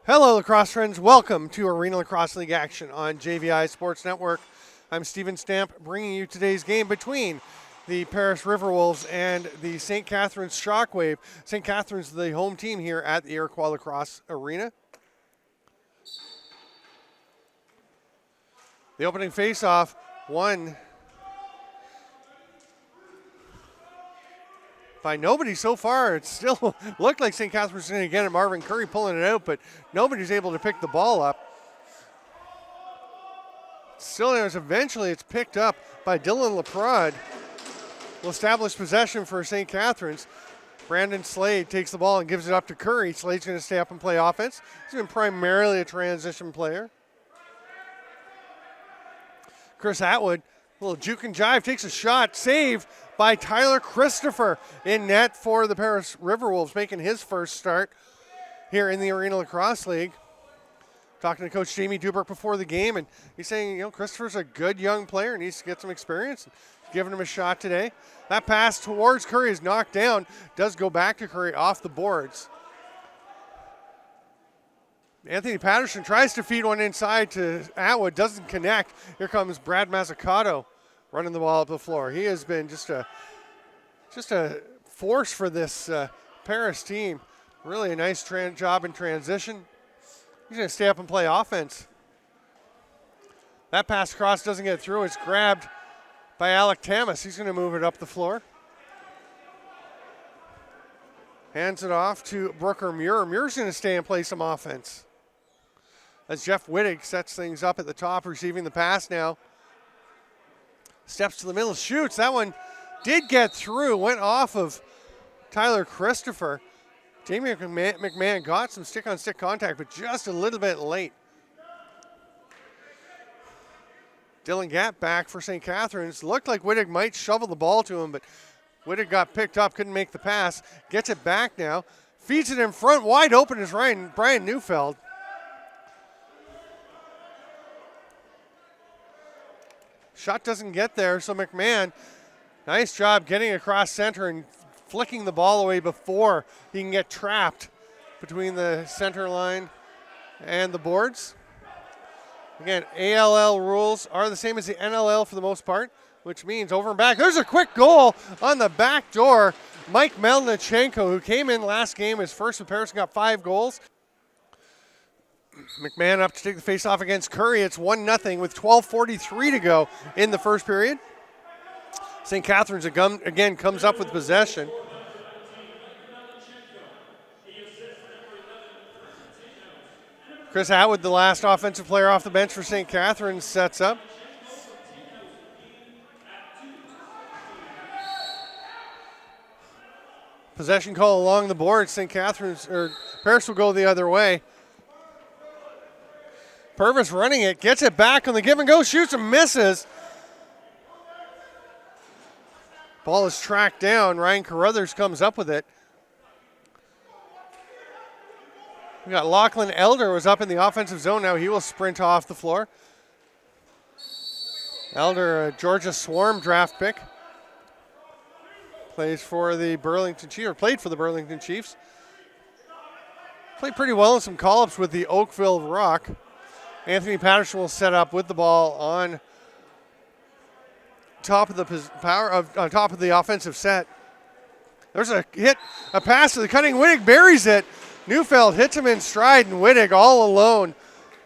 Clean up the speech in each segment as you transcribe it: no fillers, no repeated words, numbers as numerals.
Hello, lacrosse friends. Welcome to Arena Lacrosse League action on JVI Sports Network. I'm Steven Stamp, bringing you today's game between the Paris RiverWolves and the St. Catharines ShockWave. St. Catharines, the home team here at the Iroquois Lacrosse Arena. The opening face-off, won by nobody so far. It still looked like St. Catharines was going to get it. Marvin Curry pulling it out, but nobody's able to pick the ball up. Still there's eventually it's picked up by Dylan Leprod. Will establish possession for St. Catharines. Brandon Slade takes the ball and gives it up to Curry. Slade's going to stay up and play offense. He's been primarily a transition player. Chris Atwood, a little juke and jive, takes a shot, save by Tyler Christopher in net for the Paris RiverWolves, making his first start here in the Arena Lacrosse League. Talking to Coach Jamie Dubrick before the game, and he's saying, Christopher's a good young player, needs to get some experience. Giving him a shot today. That pass towards Curry is knocked down, does go back to Curry off the boards. Anthony Patterson tries to feed one inside to Atwood, doesn't connect. Here comes Brad Mazzucato running the ball up the floor. He has been just a force for this Paris team. Really a nice job in transition. He's going to stay up and play offense. That pass across doesn't get through. It's grabbed by Alec Tamas. He's going to move it up the floor. Hands it off to Brooker Muir. Muir's going to stay and play some offense. As Jeff Wittig sets things up at the top, receiving the pass now. Steps to the middle, shoots. That one did get through, went off of Tyler Christopher. Jamie McMahon got some stick-on-stick contact, but just a little bit late. Dylan Gatt back for St. Catharines. Looked like Wittig might shovel the ball to him, but Wittig got picked up, couldn't make the pass. Gets it back now. Feeds it in front. Wide open is Brian Neufeld. Shot doesn't get there, so McMahon, nice job getting across center and flicking the ball away before he can get trapped between the center line and the boards. Again, ALL rules are the same as the NLL for the most part, which means over and back. There's a quick goal on the back door. Mike Melnichenko, who came in last game, his first with Paris, got 5 goals. McMahon up to take the face-off against Curry. It's 1-0 with 12:43 to go in the first period. St. Catharines again comes up with possession. Chris Atwood, the last offensive player off the bench for St. Catharines, sets up. Possession call along the board. St. Catharines, or Paris will go the other way. Purvis running it, gets it back on the give and go, shoots and misses. Ball is tracked down. Ryan Carruthers comes up with it. We got Lachlan Elder was up in the offensive zone. Now he will sprint off the floor. Elder, a Georgia Swarm draft pick. Played for the Burlington Chiefs. Played pretty well in some call-ups with the Oakville Rock. Anthony Patterson will set up with the ball on top of the offensive set. There's a hit, a pass to the cutting. Wittig buries it. Neufeld hits him in stride, and Wittig all alone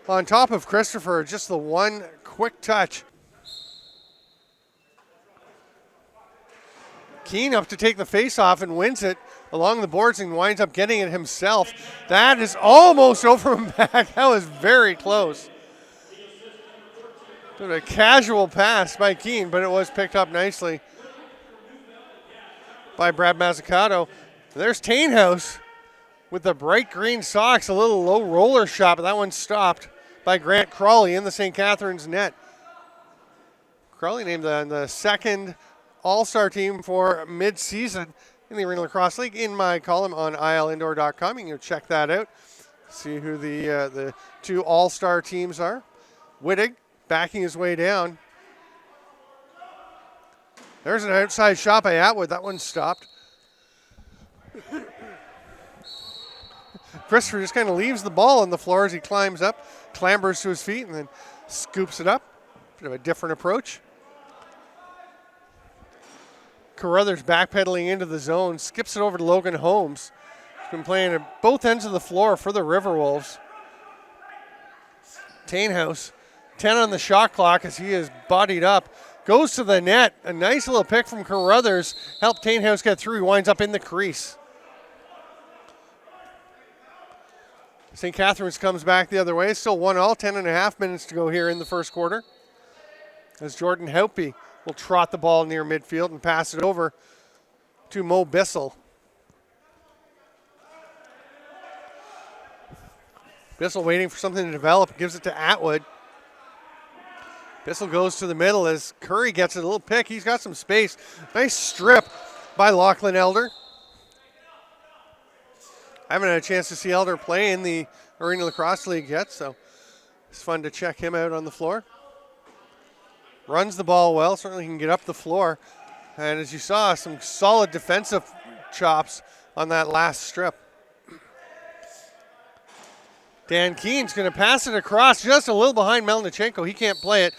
on top of Christopher. Just the one quick touch. Keene up to take the face-off and wins it along the boards and winds up getting it himself. That is almost over and back. That was very close. A casual pass by Keene, but it was picked up nicely by Brad Mazzucato. There's Tainhouse with the bright green socks, a little low roller shot, but that one stopped by Grant Crawley in the St. Catharines net. Crawley named the second All-Star team for mid-season in the Arena Lacrosse League in my column on ilindoor.com. You can check that out, see who the 2 All-Star teams are. Wittig backing his way down. There's an outside shot by Atwood. That one stopped. Christopher just kind of leaves the ball on the floor as he climbs up, clambers to his feet, and then scoops it up. Bit of a different approach. Carruthers backpedaling into the zone, skips it over to Logan Holmes. He's been playing at both ends of the floor for the RiverWolves. Tainhouse, 10 on the shot clock as he is bodied up. Goes to the net. A nice little pick from Carruthers. Helped Tainhouse get through. He winds up in the crease. St. Catharines comes back the other way. Still 1-all, 10.5 minutes to go here in the first quarter. As Jordan Haupy will trot the ball near midfield and pass it over to Mo Bissell. Bissell waiting for something to develop, gives it to Atwood. Bissell goes to the middle as Curry gets a little pick. He's got some space. Nice strip by Lachlan Elder. I haven't had a chance to see Elder play in the Arenalacrosseleague yet, so it's fun to check him out on the floor. Runs the ball well, certainly can get up the floor. And as you saw, some solid defensive chops on that last strip. Dan Keen's going to pass it across just a little behind Melnichenko. He can't play it.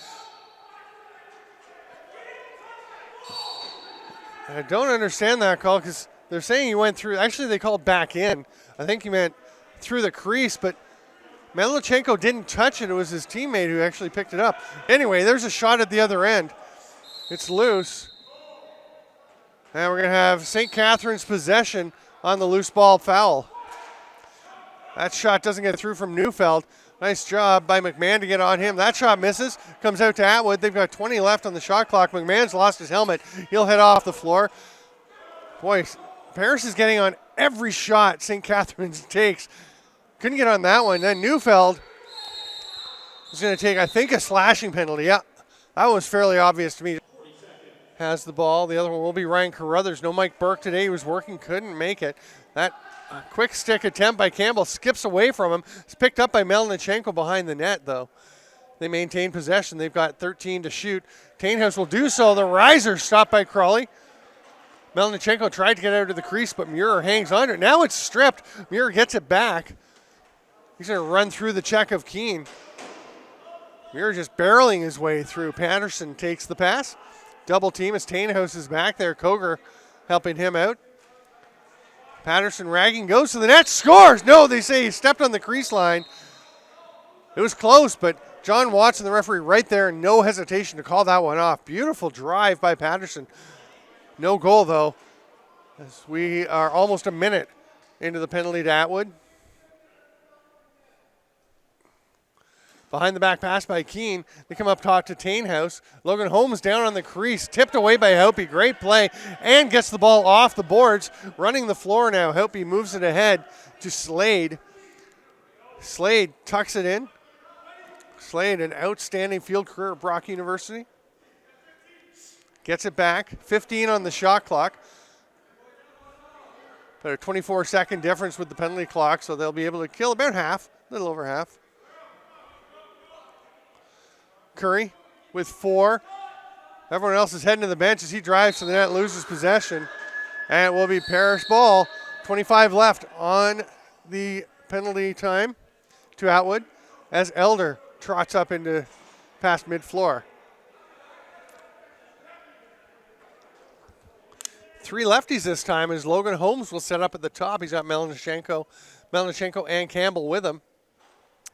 I don't understand that call because they're saying he went through. Actually, they called back in. I think he meant through the crease, but Melnichenko didn't touch it. It was his teammate who actually picked it up. Anyway, there's a shot at the other end. It's loose. And we're going to have St. Catharines possession on the loose ball foul. That shot doesn't get through from Neufeld. Nice job by McMahon to get on him. That shot misses. Comes out to Atwood. They've got 20 left on the shot clock. McMahon's lost his helmet. He'll head off the floor. Boy, Paris is getting on every shot St. Catharines takes. Couldn't get on that one. Then Neufeld is going to take, I think, a slashing penalty. Yeah, that was fairly obvious to me. Has the ball. The other one will be Ryan Carruthers. No Mike Burke today. He was working, couldn't make it. That quick stick attempt by Campbell skips away from him. It's picked up by Melnichenko behind the net, though. They maintain possession. They've got 13 to shoot. Tainhouse will do so. The riser stopped by Crawley. Melnichenko tried to get out of the crease, but Muir hangs on to it. Now it's stripped. Muir gets it back. He's going to run through the check of Keene. Muir just barreling his way through. Patterson takes the pass. Double team as Tainhouse is back there. Koger helping him out. Patterson ragging, goes to the net, scores! No, they say he stepped on the crease line. It was close, but John Watson, the referee, right there, no hesitation to call that one off. Beautiful drive by Patterson. No goal, though, as we are almost a minute into the penalty to Atwood. Behind the back pass by Keene. They come up top to Tainhouse. Logan Holmes down on the crease. Tipped away by Haupy. Great play. And gets the ball off the boards. Running the floor now. Haupy moves it ahead to Slade. Slade tucks it in. Slade, an outstanding field career at Brock University. Gets it back. 15 on the shot clock. But a 24-second difference with the penalty clock, so they'll be able to kill about half. A little over half. Curry with 4. Everyone else is heading to the bench as he drives to the net, loses possession. And it will be Parrish ball. 25 left on the penalty time to Atwood as Elder trots up into past mid-floor. 3 lefties this time as Logan Holmes will set up at the top. He's got Melnichenko and Campbell with him.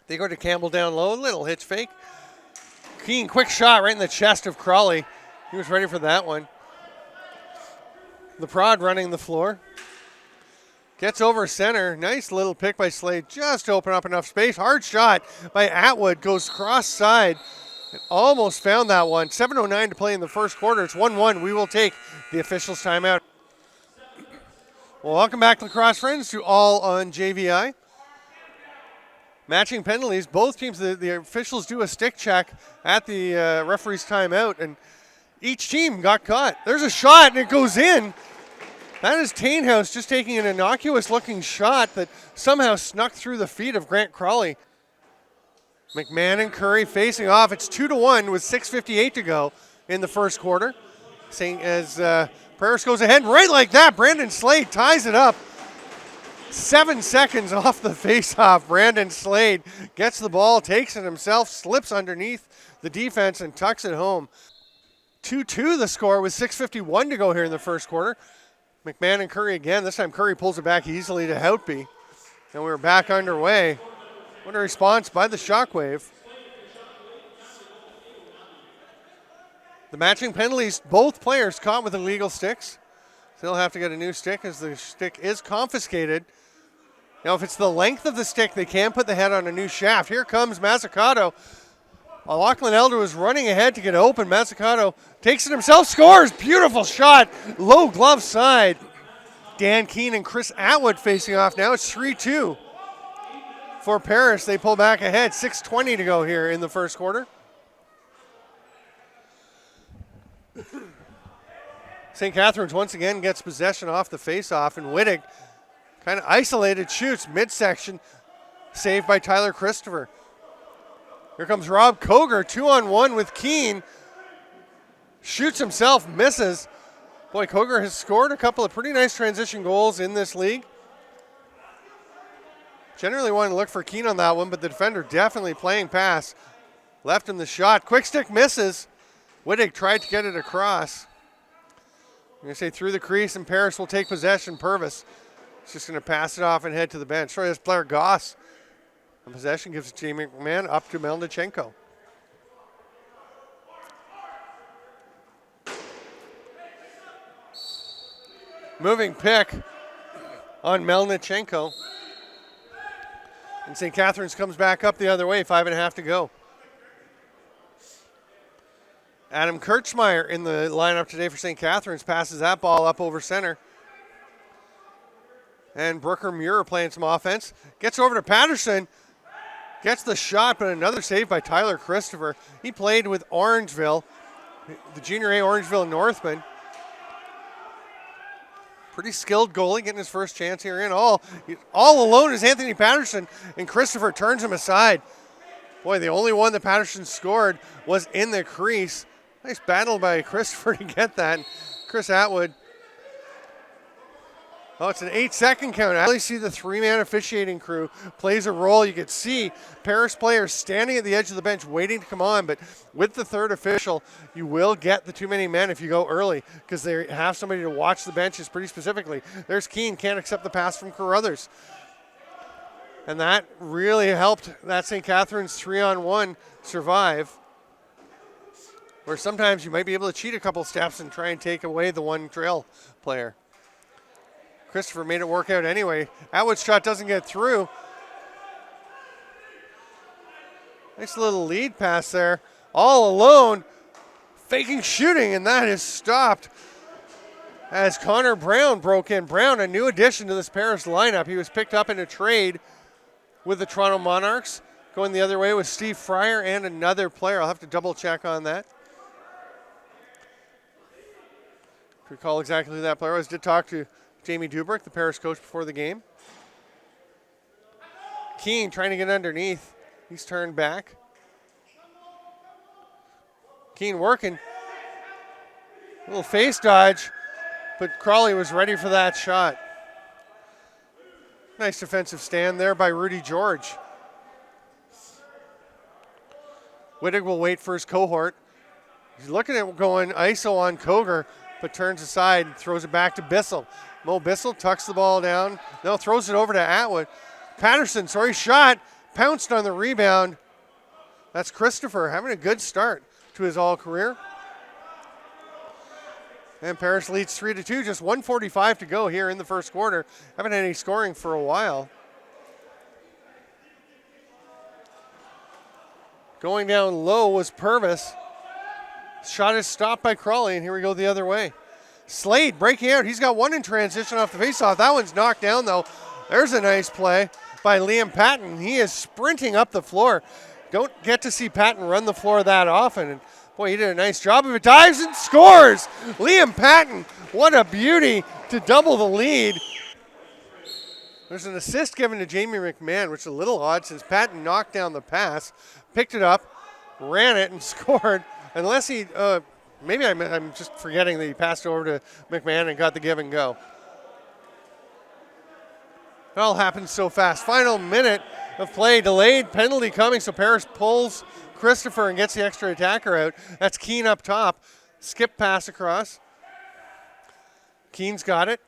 They go to Campbell down low, little hitch fake. Keene, quick shot right in the chest of Crawley. He was ready for that one. LeProd running the floor. Gets over center. Nice little pick by Slade just to open up enough space. Hard shot by Atwood. Goes cross side. And almost found that one. 7:09 to play in the first quarter. It's 1-1. We will take the officials' timeout. Well, welcome back, lacrosse friends, to All on JVI. Matching penalties. Both teams, the officials do a stick check at the referee's timeout, and each team got caught. There's a shot, and it goes in. That is Tainhouse just taking an innocuous-looking shot that somehow snuck through the feet of Grant Crawley. McMahon and Curry facing off. It's 2-1 with 6:58 to go in the first quarter. As Paris goes ahead, right like that, Brandon Slade ties it up. 7 seconds off the faceoff. Brandon Slade gets the ball, takes it himself, slips underneath the defense and tucks it home. 2-2 the score with 6:51 to go here in the first quarter. McMahon and Curry again. This time Curry pulls it back easily to Houtby. And we're back underway. What a response by the ShockWave. The matching penalties, both players caught with illegal sticks. They'll have to get a new stick as the stick is confiscated. Now, if it's the length of the stick, they can put the head on a new shaft. Here comes Mazzucato. Lachlan Elder was running ahead to get open. Mazzucato takes it himself, scores. Beautiful shot. Low glove side. Dan Keene and Chris Atwood facing off now. It's 3-2 for Paris. They pull back ahead. 6:20 to go here in the first quarter. St. Catharines once again gets possession off the faceoff, and Wittig kind of isolated shoots midsection, saved by Tyler Christopher. Here comes Rob Koger, 2-on-1 with Keene. Shoots himself, misses. Boy, Koger has scored a couple of pretty nice transition goals in this league. Generally wanting to look for Keene on that one, but the defender definitely playing pass. Left him the shot. Quick stick misses. Wittig tried to get it across. I'm going to say through the crease, and Paris will take possession. Purvis is just going to pass it off and head to the bench. Sorry, that's Blair Goss. And possession gives Jamie McMahon up to Melnichenko. Moving pick on Melnichenko. And St. Catharines comes back up the other way, 5.5 to go. Adam Kirchmeier in the lineup today for St. Catharines passes that ball up over center. And Brooker Muir playing some offense. Gets over to Patterson. Gets the shot, but another save by Tyler Christopher. He played with Orangeville, the Junior A Orangeville Northman. Pretty skilled goalie, getting his first chance here in. All alone is Anthony Patterson, and Christopher turns him aside. Boy, the only one that Patterson scored was in the crease. Nice battle by Christopher to get that. Chris Atwood. Oh, it's an 8-second count. I really see the 3-man officiating crew plays a role. You could see Paris players standing at the edge of the bench waiting to come on, but with the third official, you will get the too many men if you go early because they have somebody to watch the benches pretty specifically. There's Keene, can't accept the pass from Carruthers. And that really helped that St. Catharines 3-on-1 survive, where sometimes you might be able to cheat a couple steps and try and take away the one trail player. Christopher made it work out anyway. Atwood's shot doesn't get through. Nice little lead pass there. All alone, faking shooting, and that is stopped as Connor Brown broke in. Brown, a new addition to this Paris lineup. He was picked up in a trade with the Toronto Monarchs. Going the other way with Steve Fryer and another player. I'll have to double check on that. To recall exactly who that player was. Did talk to Jamie Dubrick, the Paris coach, before the game. Keene trying to get underneath. He's turned back. Keene working. A little face dodge, but Crawley was ready for that shot. Nice defensive stand there by Rudy George. Wittig will wait for his cohort. He's looking at going ISO on Koger, but turns aside, throws it back to Bissell. Mo Bissell tucks the ball down. No, throws it over to Atwood. Patterson, shot. Pounced on the rebound. That's Christopher having a good start to his all-career. And Paris leads 3-2, just 1:45 to go here in the first quarter. Haven't had any scoring for a while. Going down low was Purvis. Shot is stopped by Crawley, and here we go the other way. Slade breaking out. He's got one in transition off the faceoff. That one's knocked down, though. There's a nice play by Liam Patton. He is sprinting up the floor. Don't get to see Patton run the floor that often. And boy, he did a nice job of it. Dives and scores. Liam Patton, what a beauty to double the lead. There's an assist given to Jamie McMahon, which is a little odd since Patton knocked down the pass, picked it up, ran it, and scored. Unless he, maybe I'm just forgetting that he passed over to McMahon and got the give and go. It all happens so fast. Final minute of play, delayed penalty coming, so Paris pulls Christopher and gets the extra attacker out. That's Keane up top. Skip pass across. Keane's got it.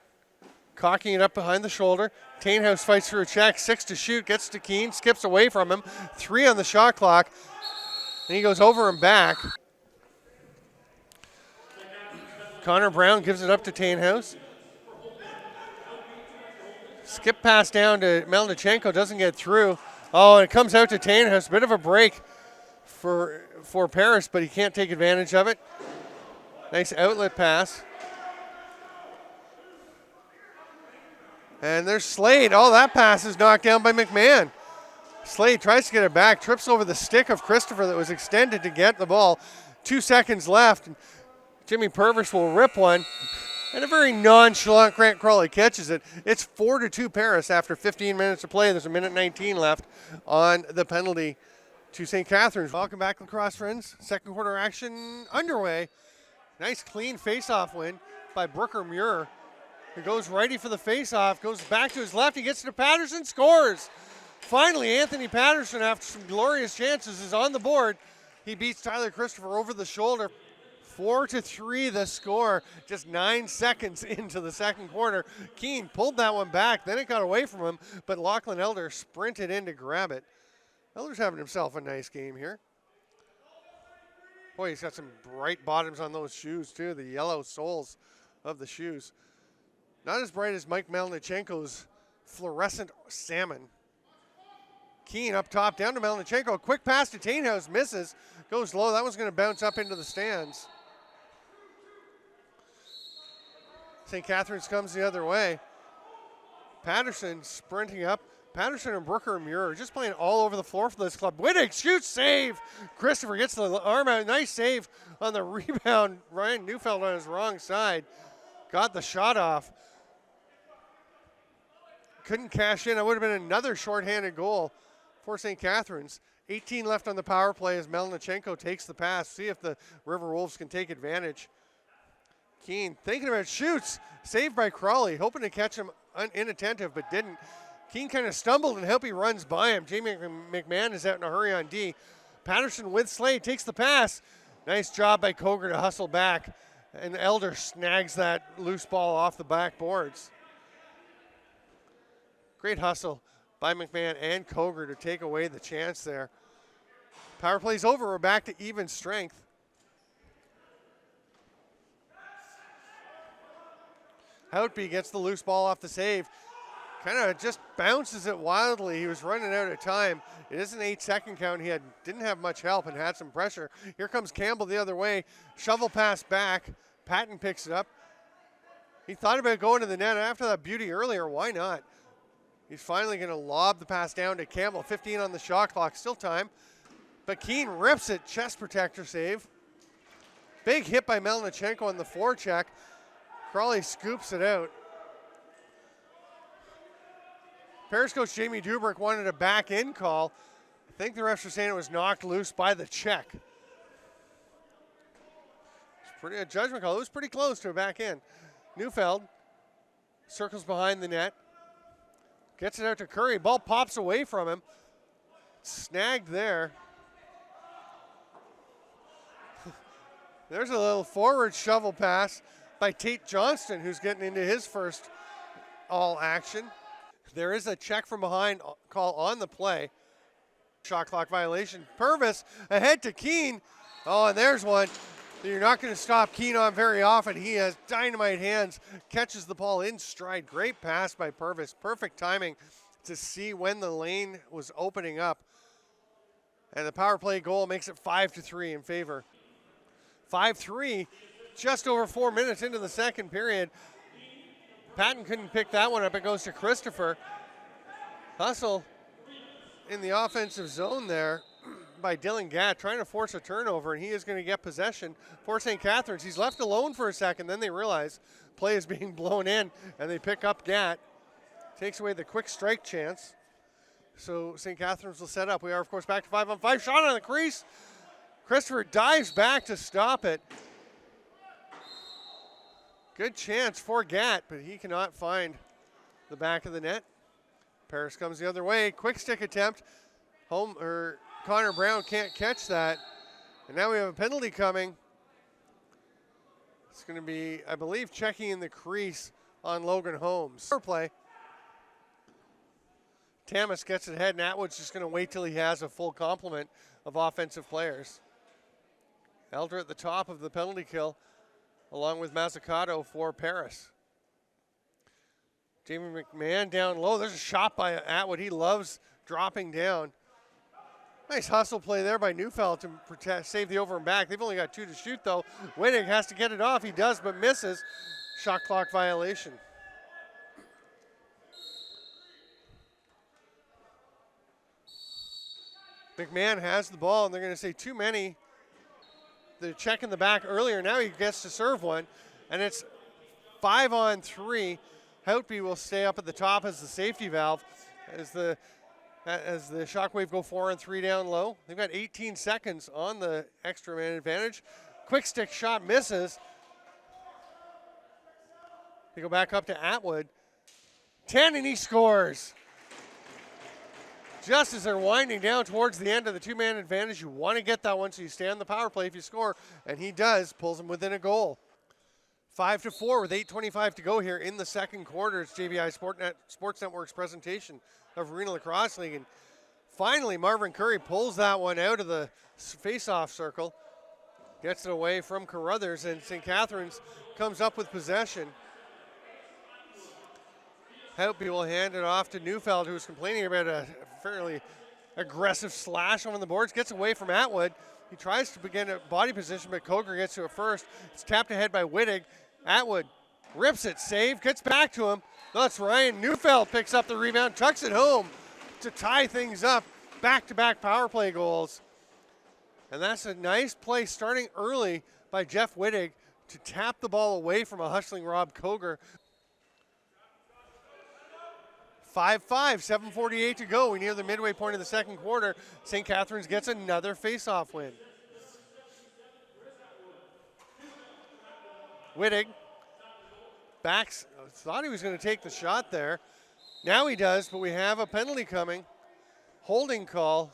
Cocking it up behind the shoulder. Tainhouse fights through a check. 6 to shoot. Gets to Keane. Skips away from him. 3 on the shot clock. And he goes over and back. Connor Brown gives it up to Tainhouse. Skip pass down to Melnichenko. Doesn't get through. Oh, and it comes out to Tainhouse. Bit of a break for Paris, but he can't take advantage of it. Nice outlet pass. And there's Slade. Oh, that pass is knocked down by McMahon. Slade tries to get it back, trips over the stick of Christopher that was extended to get the ball. 2 seconds left. Jimmy Purvis will rip one. And a very nonchalant Grant Crawley catches it. It's 4-2 Paris after 15 minutes of play. There's a minute 19 left on the penalty to St. Catharines. Welcome back, lacrosse friends. Second quarter action underway. Nice clean face-off win by Brooker Muir. He goes righty for the face-off, goes back to his left, he gets to Patterson, scores. Finally, Anthony Patterson, after some glorious chances, is on the board. He beats Tyler Christopher over the shoulder. 4-3 the score, just 9 seconds into the second quarter. Keane pulled that one back, then it got away from him, but Lachlan Elder sprinted in to grab it. Elder's having himself a nice game here. Boy, he's got some bright bottoms on those shoes too, the yellow soles of the shoes. Not as bright as Mike Melnichenko's fluorescent salmon. Keane up top, down to Melnichenko. A quick pass to Tainhouse, misses, goes low. That one's going to bounce up into the stands. St. Catharines comes the other way. Patterson sprinting up. Patterson and Brooker Muir just playing all over the floor for this club. Wittig shoots, save. Christopher gets the arm out. Nice save on the rebound. Ryan Neufeld on his wrong side. Got the shot off. Couldn't cash in. It would have been another shorthanded goal for St. Catharines. 18 left on the power play as Melnichenko takes the pass. See if the RiverWolves can take advantage. Keane thinking about shoots. Saved by Crawley. Hoping to catch him inattentive, but didn't. Keane kind of stumbled and Helpy runs by him. Jamie McMahon is out in a hurry on D. Patterson with Slade takes the pass. Nice job by Koger to hustle back. And Elder snags that loose ball off the backboards. Great hustle by McMahon and Koger to take away the chance there. Power play's over. We're back to even strength. Houtby gets the loose ball off the save. Kind of just bounces it wildly. He was running out of time. It is an 8-second count. He didn't have much help and had some pressure. Here comes Campbell the other way. Shovel pass back. Patton picks it up. He thought about going to the net after that beauty earlier. Why not? He's finally going to lob the pass down to Campbell. 15 on the shot clock. Still time. But Keane rips it. Chest protector save. Big hit by Melnichenko on the forecheck. Crawley scoops it out. Paris coach Jamie Dubrick wanted a back-in call. I think the refs were saying it was knocked loose by the check. It's pretty a judgment call. It was pretty close to a back-in. Neufeld circles behind the net. Gets it out to Curry. Ball pops away from him. Snagged there. There's a little forward shovel pass by Tate Johnston, who's getting into his first all action. There is a check from behind call on the play. Shot clock violation. Purvis ahead to Keane. Oh, and there's one. You're not going to stop Keane on very often. He has dynamite hands. Catches the ball in stride. Great pass by Purvis. Perfect timing to see when the lane was opening up. And the power play goal makes it 5-3 in favor. 5-3, just over 4 minutes into the second period. Patton couldn't pick that one up. It goes to Christopher. Hustle in the offensive zone there by Dylan Gatt, trying to force a turnover, and he is going to get possession for St. Catharines. He's left alone for a second, then they realize play is being blown in, and they pick up Gatt. Takes away the quick strike chance. So St. Catharines will set up. We are, of course, back to 5-on-5. Shot on the crease. Christopher dives back to stop it. Good chance for Gatt, but he cannot find the back of the net. Paris comes the other way. Quick stick attempt. Connor Brown can't catch that. And now we have a penalty coming. It's going to be, I believe, checking in the crease on Logan Holmes. Power play. Tamas gets it ahead, and Atwood's just going to wait till he has a full complement of offensive players. Elder at the top of the penalty kill, along with Mazzucato for Paris. Jamie McMahon down low. There's a shot by Atwood. He loves dropping down. Nice hustle play there by Neufeld to save the over and back. They've only got 2 to shoot, though. Wittig has to get it off. He does, but misses. Shot clock violation. McMahon has the ball, and they're going to say too many. The check in the back earlier. Now he gets to serve one, and it's 5-on-3. Houtby will stay up at the top as the safety valve as the ShockWave go 4-on-3 down low. They've got 18 seconds on the extra man advantage. Quick stick shot misses. They go back up to Atwood. 10, and he scores. Just as they're winding down towards the end of the two-man advantage, you want to get that one so you stay on the power play if you score, and he does, pulls them within a goal. 5-4 with 8:25 to go here in the second quarter. It's JVI Sports Network's presentation of Arenalacrosseleague. And finally, Marvin Curry pulls that one out of the face-off circle, gets it away from Carruthers, and St. Catharines comes up with possession. Houtby will hand it off to Neufeld, who's complaining about a fairly aggressive slash on the boards. Gets away from Atwood. He tries to begin a body position, but Koger gets to it first. It's tapped ahead by Wittig. Atwood rips it, save, gets back to him. That's Ryan Neufeld picks up the rebound, chucks it home to tie things up. Back-to-back power play goals. And that's a nice play starting early by Jeff Wittig to tap the ball away from a hustling Rob Koger. 5-5, 7:48 to go. We near the midway point of the second quarter. St. Catharines gets another face-off win. Wittig backs, thought he was going to take the shot there. Now he does, but we have a penalty coming. Holding call.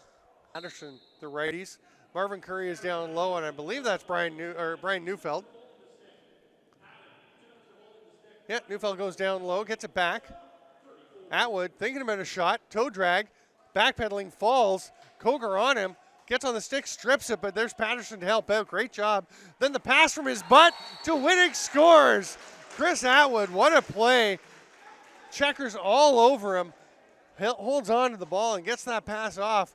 Anderson, the righties. Marvin Curry is down low, and I believe that's Brian Neufeld. Yeah, Neufeld goes down low, gets it back. Atwood thinking about a shot, toe drag, backpedaling, falls. Koger on him, gets on the stick, strips it, but there's Patterson to help out. Great job. Then the pass from his butt to Wittig, scores. Chris Atwood, what a play. Checkers all over him. Holds on to the ball and gets that pass off.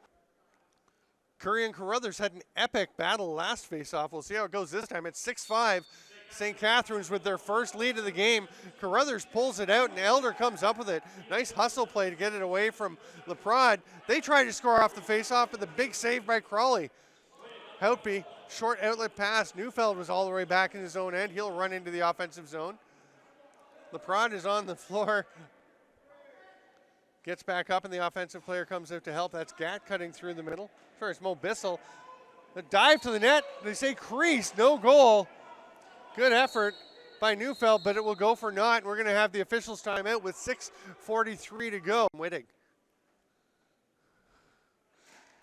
Curry and Carruthers had an epic battle last face-off. We'll see how it goes this time. It's 6-5. St. Catharines with their first lead of the game. Carruthers pulls it out, and Elder comes up with it. Nice hustle play to get it away from Leprod. They try to score off the faceoff, but the big save by Crawley. Houtby, short outlet pass. Neufeld was all the way back in his own end. He'll run into the offensive zone. Leprod is on the floor. Gets back up, and the offensive player comes out to help. That's Gatt cutting through the middle. Sorry, it's Mo Bissell. The dive to the net. They say crease, no goal. Good effort by Neufeld, but it will go for naught. We're going to have the officials' timeout with 6:43 to go. Wittig.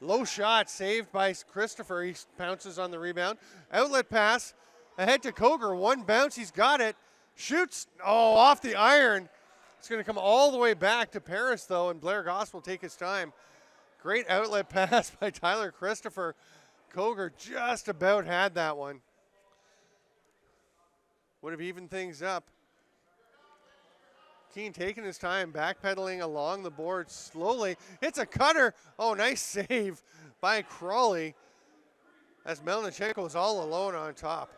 Low shot saved by Christopher. He pounces on the rebound. Outlet pass ahead to Koger. One bounce. He's got it. Shoots. Oh, off the iron. It's going to come all the way back to Paris, though, and Blair Goss will take his time. Great outlet pass by Tyler Christopher. Koger just about had that one. Would have evened things up. Keane taking his time, backpedaling along the board slowly. Hits a cutter. Oh, nice save by Crawley as Melnichenko is all alone on top.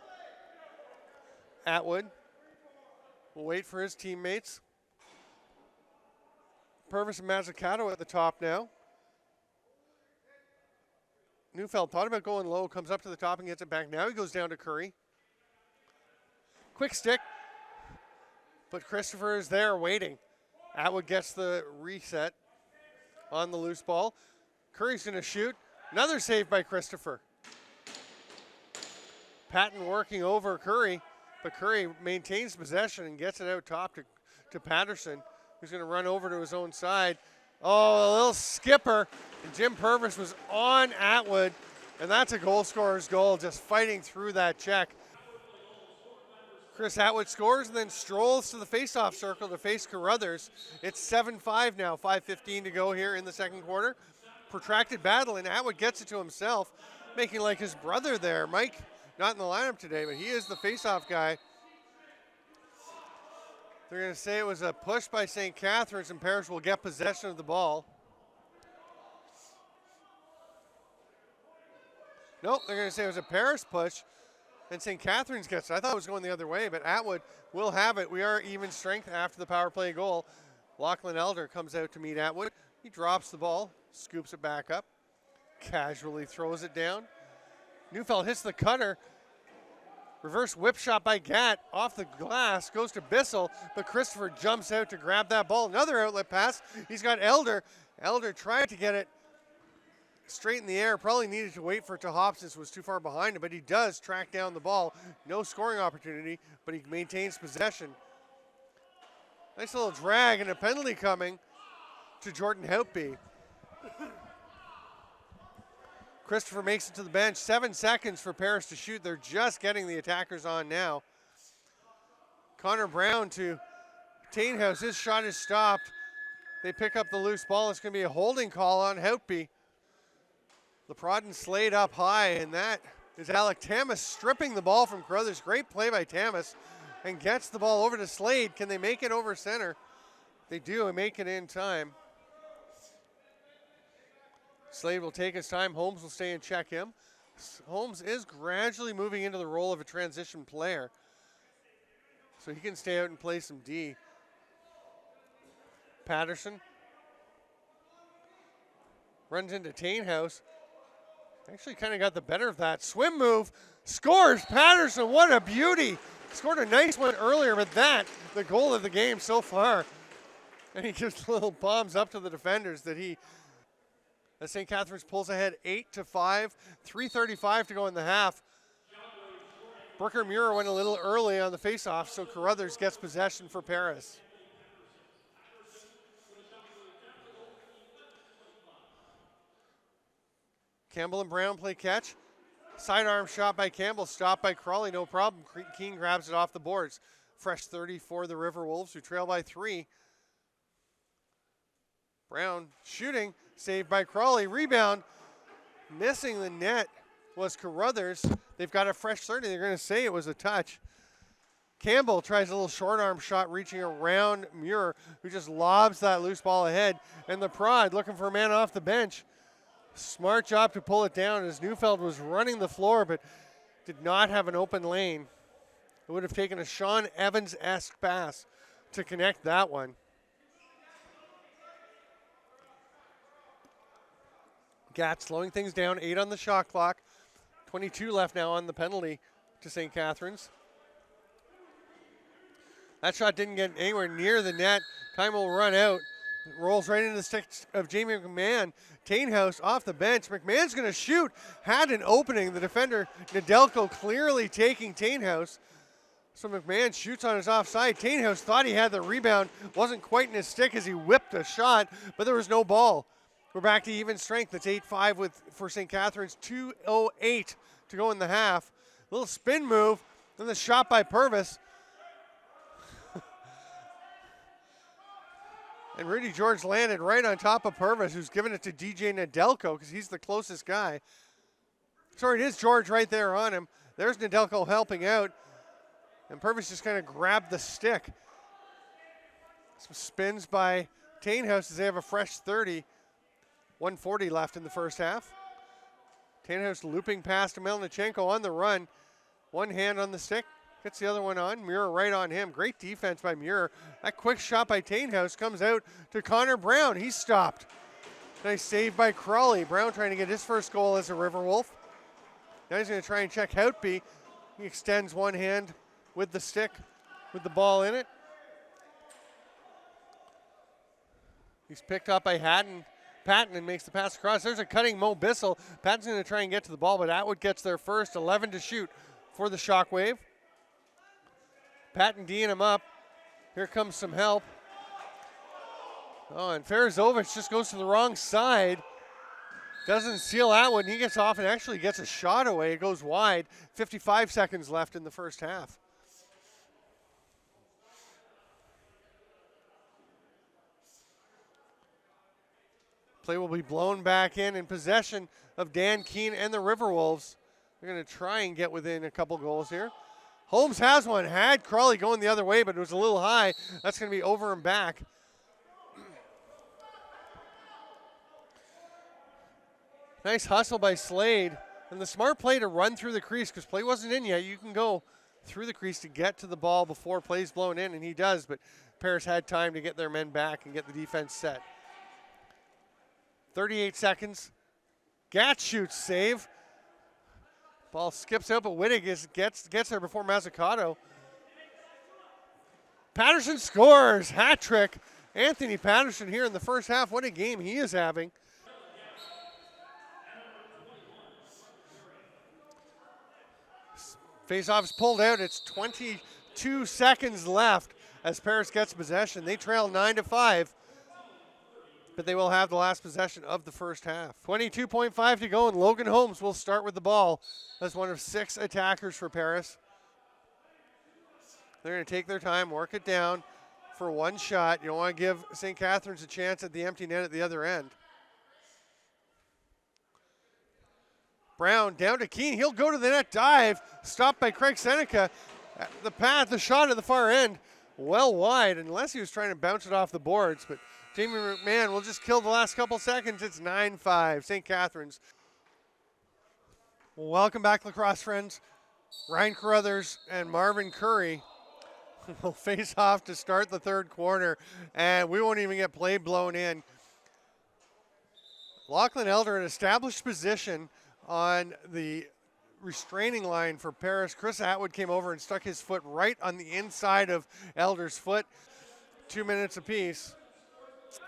Atwood will wait for his teammates. Purvis and Mazzucato at the top now. Neufeld thought about going low, comes up to the top and gets it back. Now he goes down to Curry. Quick stick, but Christopher is there waiting. Atwood gets the reset on the loose ball. Curry's going to shoot. Another save by Christopher. Patton working over Curry, but Curry maintains possession and gets it out top to Patterson, who's going to run over to his own side. Oh, a little skipper. And Jim Purvis was on Atwood. And that's a goal scorer's goal, just fighting through that check. Chris Atwood scores and then strolls to the faceoff circle to face Carruthers. It's 7-5 now, 5:15 to go here in the second quarter. Protracted battle, and Atwood gets it to himself, making like his brother there. Mike, not in the lineup today, but he is the faceoff guy. They're going to say it was a push by St. Catharines, and Parrish will get possession of the ball. Nope, they're going to say it was a Parrish push, and St. Catharines gets it. I thought it was going the other way, but Atwood will have it. We are even strength after the power play goal. Lachlan Elder comes out to meet Atwood. He drops the ball, scoops it back up, casually throws it down. Neufeld hits the cutter. Reverse whip shot by Gatt off the glass, goes to Bissell, but Christopher jumps out to grab that ball. Another outlet pass. He's got Elder. Elder tried to get it straight in the air. Probably needed to wait for it to hop since it was too far behind him, but he does track down the ball. No scoring opportunity, but he maintains possession. Nice little drag and a penalty coming to Jordan Houtby. Christopher makes it to the bench. 7 seconds for Parrish to shoot. They're just getting the attackers on now. Connor Brown to Tainhouse. His shot is stopped. They pick up the loose ball. It's going to be a holding call on Houtby. LeProdden Slade up high, and that is Alec Tamas stripping the ball from Carruthers. Great play by Tamas, and gets the ball over to Slade. Can they make it over center? They do and make it in time. Slade will take his time. Holmes will stay and check him. Holmes is gradually moving into the role of a transition player, so he can stay out and play some D. Patterson runs into Tainhouse. Actually kind of got the better of that. Swim move, scores. Patterson, what a beauty. Scored a nice one earlier, but that, the goal of the game so far. And he gives little bombs up to the defenders that he, as St. Catharines pulls ahead 8-5, 3:35 to go in the half. Brooker Muir went a little early on the faceoff, so Carruthers gets possession for Paris. Campbell and Brown play catch. Sidearm shot by Campbell, stopped by Crawley, no problem. Keene grabs it off the boards. Fresh 30 for the RiverWolves, who trail by 3. Brown shooting, saved by Crawley. Rebound, missing the net was Carruthers. They've got a fresh 30. They're going to say it was a touch. Campbell tries a little short arm shot reaching around Muir, who just lobs that loose ball ahead. And the Prod looking for a man off the bench. Smart job to pull it down as Neufeld was running the floor but did not have an open lane. It would have taken a Sean Evans-esque pass to connect that one. Gatt slowing things down, 8 on the shot clock. 22 left now on the penalty to St. Catharines. That shot didn't get anywhere near the net. Time will run out. It rolls right into the stick of Jamie McMahon. Tainhouse off the bench. McMahon's going to shoot. Had an opening. The defender, Nedelko, clearly taking Tainhouse. So McMahon shoots on his offside. Tainhouse thought he had the rebound. Wasn't quite in his stick as he whipped a shot, but there was no ball. We're back to even strength. It's 8-5 for St. Catharines. 2:08 to go in the half. Little spin move. Then the shot by Purvis. And Rudy George landed right on top of Purvis, who's giving it to DJ Nedelko because he's the closest guy. Sorry, it is George right there on him. There's Nedelko helping out. And Purvis just kind of grabbed the stick. Some spins by Tainhouse as they have a fresh 30. 1:40 left in the first half. Tainhouse looping past Melnichenko on the run. One hand on the stick. Gets the other one on. Muir right on him. Great defense by Muir. That quick shot by Tainhouse comes out to Connor Brown. He's stopped. Nice save by Crawley. Brown trying to get his first goal as a RiverWolf. Now he's going to try and check Houtby. He extends one hand with the stick with the ball in it. He's picked up by Patton and makes the pass across. There's a cutting Mo Bissell. Patton's going to try and get to the ball, but Atwood gets there first. 11 to shoot for the ShockWave. Patton D'ing him up. Here comes some help. Oh, and Farazovic just goes to the wrong side. Doesn't seal that one. He gets off and actually gets a shot away. It goes wide. 55 seconds left in the first half. Play will be blown back in possession of Dan Keene and the RiverWolves. They're going to try and get within a couple goals here. Holmes has one. Had Crawley going the other way, but it was a little high. That's going to be over and back. Nice hustle by Slade. And the smart play to run through the crease because play wasn't in yet. You can go through the crease to get to the ball before play's blown in, and he does. But Paris had time to get their men back and get the defense set. 38 seconds. Gatz shoots, save. Ball skips out, but Wittig gets there before Mazzucato. Patterson scores. Hat trick. Anthony Patterson here in the first half. What a game he is having. Face-off is pulled out. It's 22 seconds left as Paris gets possession. They trail 9-5, but they will have the last possession of the first half. 22.5 to go, and Logan Holmes will start with the ball as one of 6 attackers for Paris. They're going to take their time, work it down for one shot. You don't want to give St. Catharines a chance at the empty net at the other end. Brown down to Keene. He'll go to the net dive. Stopped by Craig Seneca. The shot at the far end, well wide, unless he was trying to bounce it off the boards. But Jamie McMahon will just kill the last couple seconds. It's 9-5, St. Catharines. Welcome back, lacrosse friends. Ryan Carruthers and Marvin Curry will face off to start the third quarter, and we won't even get play blown in. Lachlan Elder in established position on the restraining line for Paris. Chris Atwood came over and stuck his foot right on the inside of Elder's foot. 2 minutes apiece.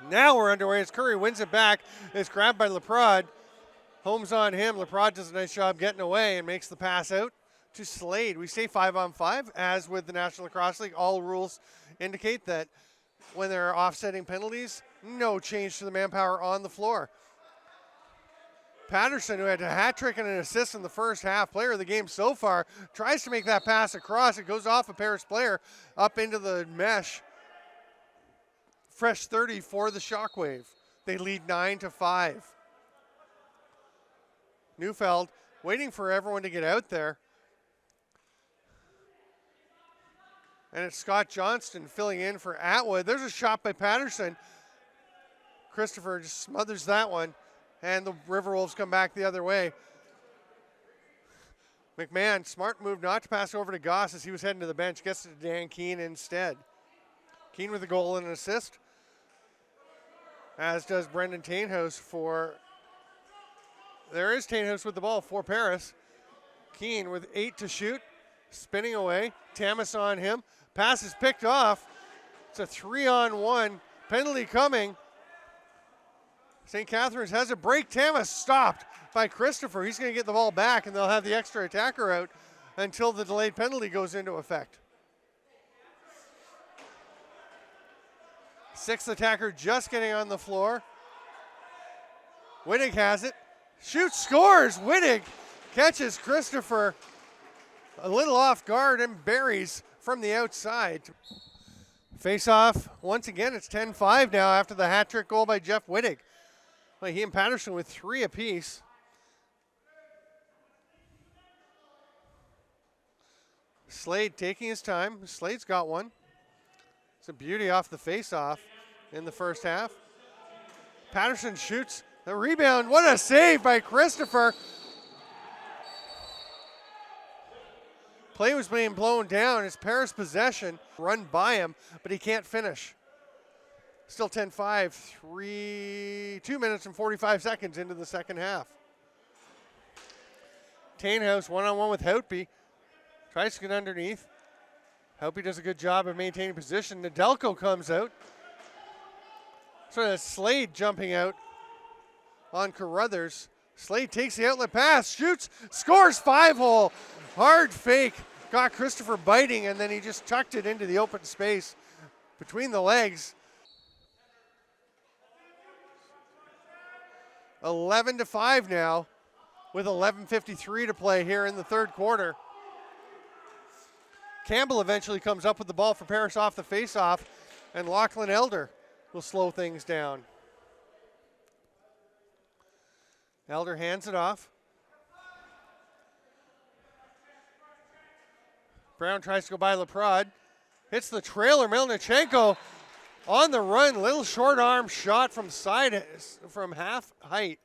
Now we're underway as Curry wins it back. It's grabbed by Leprod. Holmes on him. Leprod does a nice job getting away and makes the pass out to Slade. We stay 5-on-5, as with the National Lacrosse League. All rules indicate that when there are offsetting penalties, no change to the manpower on the floor. Patterson, who had a hat trick and an assist in the first half, player of the game so far, tries to make that pass across. It goes off a Paris player up into the mesh. Fresh 30 for the ShockWave. They lead 9-5. Neufeld waiting for everyone to get out there. And it's Scott Johnston filling in for Atwood. There's a shot by Patterson. Christopher just smothers that one. And the RiverWolves come back the other way. McMahon, smart move not to pass over to Goss as he was heading to the bench. Gets it to Dan Keene instead. Keene with a goal and an assist. As does Brendan Tainhouse for... There is Tainhouse with the ball for Paris. Keene with 8 to shoot. Spinning away. Tamas on him. Pass is picked off. It's a 3-on-1. Penalty coming. St. Catharines has a break. Tamas stopped by Christopher. He's going to get the ball back, and they'll have the extra attacker out until the delayed penalty goes into effect. 6th attacker just getting on the floor. Wittig has it. Shoots, scores. Wittig catches Christopher a little off guard and buries from the outside. Face off. Once again, it's 10-5 now after the hat trick goal by Jeff Wittig. Well, he and Patterson with 3 apiece. Slade taking his time. Slade's got one. It's a beauty off the face-off in the first half. Patterson shoots the rebound. What a save by Christopher. Play was being blown down. It's Paris possession. Run by him, but he can't finish. Still 10-5, 2 minutes and 45 seconds into the second half. Tainhouse one-on-one with Houtby. Tries to get underneath. Houtby does a good job of maintaining position. Nedelko comes out. So that's Slade jumping out on Carruthers. Slade takes the outlet pass, shoots, scores 5-hole. Hard fake. Got Christopher biting, and then he just tucked it into the open space between the legs. 11-5 now with 11:53 to play here in the third quarter. Campbell eventually comes up with the ball for Paris off the faceoff, and Lachlan Elder will slow things down. Elder hands it off. Brown tries to go by Leprod. Hits the trailer. Melnichenko on the run. Little short arm shot from half height.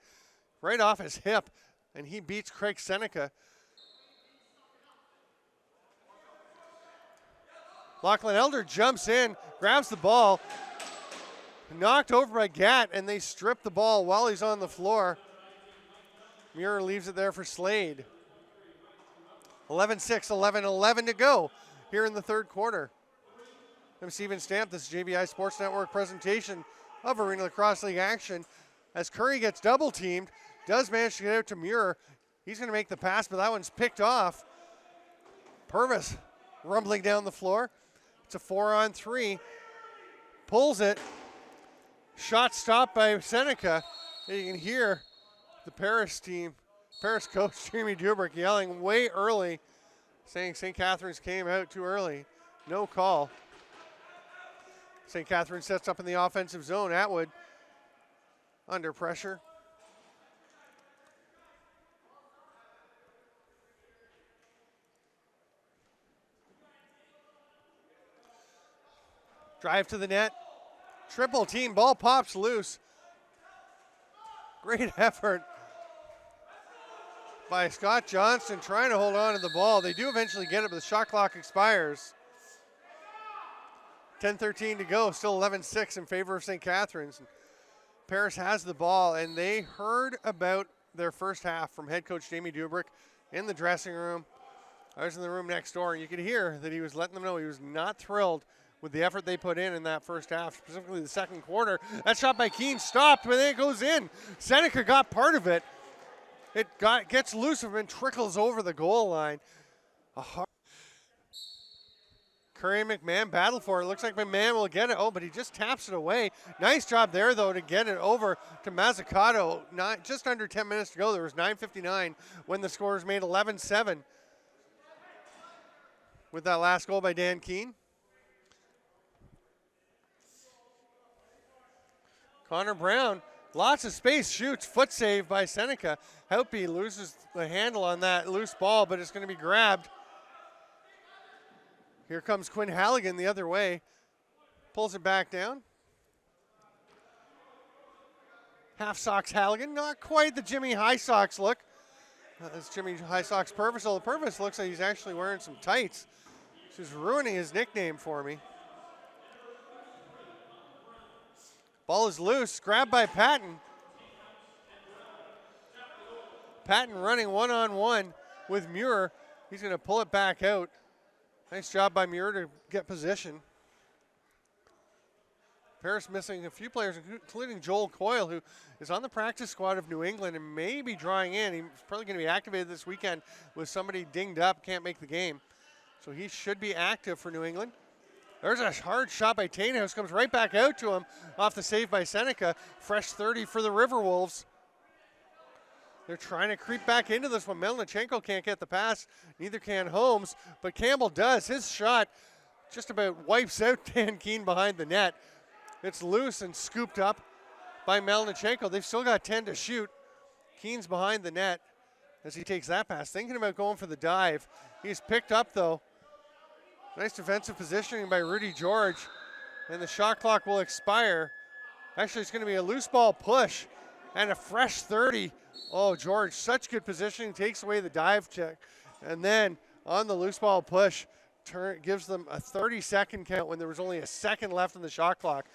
Right off his hip. And he beats Craig Seneca. Lachlan Elder jumps in, grabs the ball. Knocked over by Gatt, and they strip the ball while he's on the floor. Muir leaves it there for Slade. 11-6, 11-11 to go here in the third quarter. I'm Steven Stamp. This is JVI Sports Network presentation of Arena Lacrosse League action. As Curry gets double teamed, does manage to get out to Muir. He's going to make the pass, but that one's picked off. Purvis rumbling down the floor. It's a 4-on-3. Pulls it. Shot stopped by Seneca. And you can hear the Paris coach, Jamie Dubrick, yelling way early, saying St. Catharines came out too early. No call. St. Catharines sets up in the offensive zone. Atwood under pressure. Drive to the net. Triple team. Ball pops loose. Great effort by Scott Johnston trying to hold on to the ball. They do eventually get it, but the shot clock expires. 10:13 to go. Still 11-6 in favor of St. Catharines. Paris has the ball, and they heard about their first half from head coach Jamie Dubrick in the dressing room. I was in the room next door, and you could hear that he was letting them know he was not thrilled with the effort they put in that first half, specifically the second quarter. That shot by Keene stopped, but then it goes in. Seneca got part of it. It gets loose and trickles over the goal line. Curry and McMahon battle for it. Looks like McMahon will get it. Oh, but he just taps it away. Nice job there, though, to get it over to Mazzucato. Just under 10 minutes to go. There was 9:59 when the score was made 11-7 with that last goal by Dan Keene. Connor Brown, lots of space, shoots, foot save by Seneca. Hope loses the handle on that loose ball, but it's going to be grabbed. Here comes Quinn Halligan the other way. Pulls it back down. Half socks Halligan, not quite the Jimmy High Socks look. That's Jimmy High Socks Purvis. The Purvis looks like he's actually wearing some tights. She's ruining his nickname for me. Ball is loose, grabbed by Patton. Patton running one-on-one with Muir. He's going to pull it back out. Nice job by Muir to get position. Paris missing a few players, including Joel Coyle, who is on the practice squad of New England and may be drawing in. He's probably going to be activated this weekend with somebody dinged up, can't make the game. So he should be active for New England. There's a hard shot by Tainhouse, comes right back out to him off the save by Seneca. Fresh 30 for the RiverWolves. They're trying to creep back into this one. Melnichenko can't get the pass, neither can Holmes, but Campbell does. His shot just about wipes out Dan Keene behind the net. It's loose and scooped up by Melnichenko. They've still got 10 to shoot. Keene's behind the net as he takes that pass, thinking about going for the dive. He's picked up, though. Nice defensive positioning by Rudy George, and the shot clock will expire. Actually, it's going to be a loose ball push and a fresh 30. Oh, George, such good positioning, takes away the dive check. And then on the loose ball push, gives them a 30-second count when there was only a second left on the shot clock.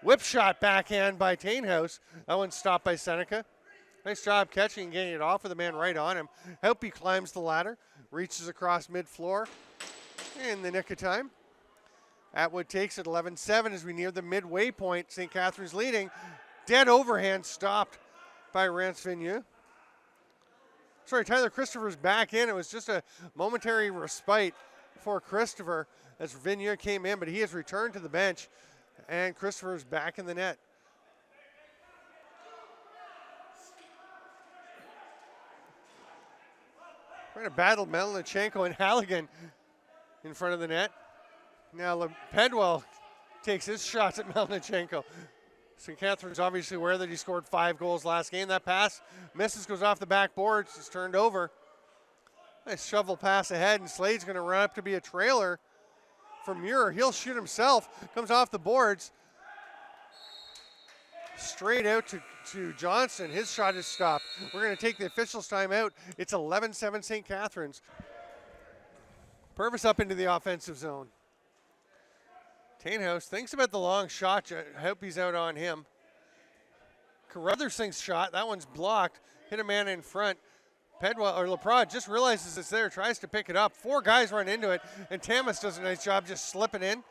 Whip shot backhand by Tainhouse. That one's stopped by Seneca. Nice job catching and getting it off with the man right on him. Hope he climbs the ladder, reaches across mid-floor in the nick of time. Atwood takes it 11-7 as we near the midway point. St. Catharines leading. Dead overhand stopped by Rance Vigneault. Sorry, Tyler Christopher's back in. It was just a momentary respite for Christopher as Vigneault came in, but he has returned to the bench, and Christopher's back in the net. Trying to battle Melnichenko and Halligan in front of the net. Now Pedwell takes his shots at Melnichenko. St. Catharines obviously aware that he scored 5 goals last game. That pass misses, goes off the backboard. It's turned over. Nice shovel pass ahead, and Slade's going to run up to be a trailer for Muir. He'll shoot himself. Comes off the boards. Straight out to Johnson. His shot is stopped. We're going to take the officials' time out. It's 11-7 St. Catharines. Purvis up into the offensive zone. Tainhouse thinks about the long shot. I hope he's out on him. Carruthers thinks shot. That one's blocked. Hit a man in front. Pedwell or LaPrade just realizes it's there, tries to pick it up. 4 guys run into it, and Tamas does a nice job just slipping in.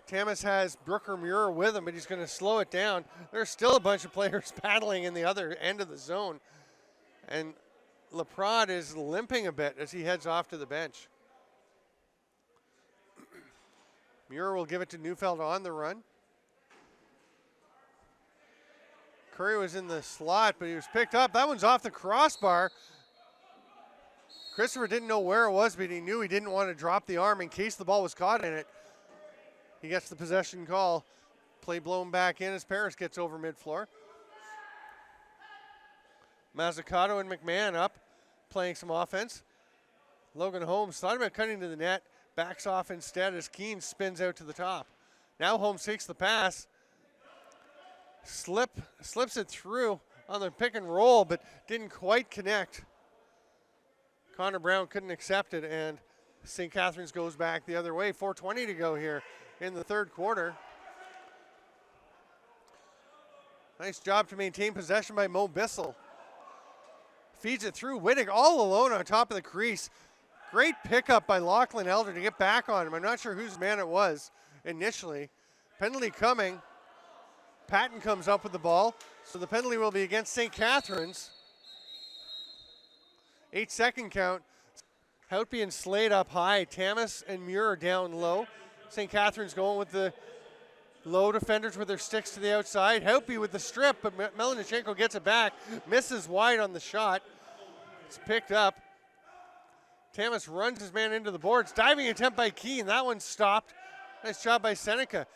Tamas has Brooker Muir with him, but he's going to slow it down. There's still a bunch of players battling in the other end of the zone. And LaPrade is limping a bit as he heads off to the bench. Muir will give it to Neufeld on the run. Curry was in the slot, but he was picked up. That one's off the crossbar. Christopher didn't know where it was, but he knew he didn't want to drop the arm in case the ball was caught in it. He gets the possession call. Play blown back in as Paris gets over mid-floor. Mazzucato and McMahon up, playing some offense. Logan Holmes thought about cutting to the net, backs off instead as Keene spins out to the top. Now Holmes takes the pass. Slips it through on the pick and roll, but didn't quite connect. Connor Brown couldn't accept it, and St. Catharines goes back the other way. 4:20 to go here in the third quarter. Nice job to maintain possession by Mo Bissell. Feeds it through. Wittig all alone on top of the crease. Great pickup by Lachlan Elder to get back on him. I'm not sure whose man it was initially. Penalty coming. Patton comes up with the ball. So the penalty will be against St. Catharines. 8-second count. Houtby and Slade up high. Tamas and Muir down low. St. Catharines going with the low defenders with their sticks to the outside. Houtby with the strip, but Melnichenko gets it back. Misses wide on the shot. It's picked up. Tamas runs his man into the boards. Diving attempt by Keene. That one's stopped. Nice job by Seneca.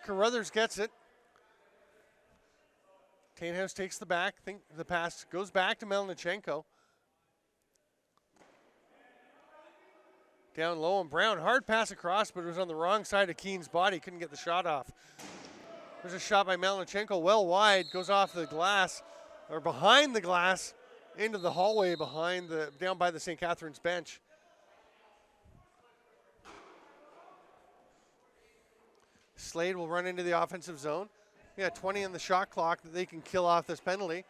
Carruthers gets it. Tainhouse takes the pass goes back to Melnichenko. Down low, and Brown, hard pass across, but it was on the wrong side of Keene's body. Couldn't get the shot off. There's a shot by Melnichenko, well wide, goes off the glass, or behind the glass, into the hallway down by the St. Catharines bench. Slade will run into the offensive zone. We got 20 in the shot clock that they can kill off this penalty.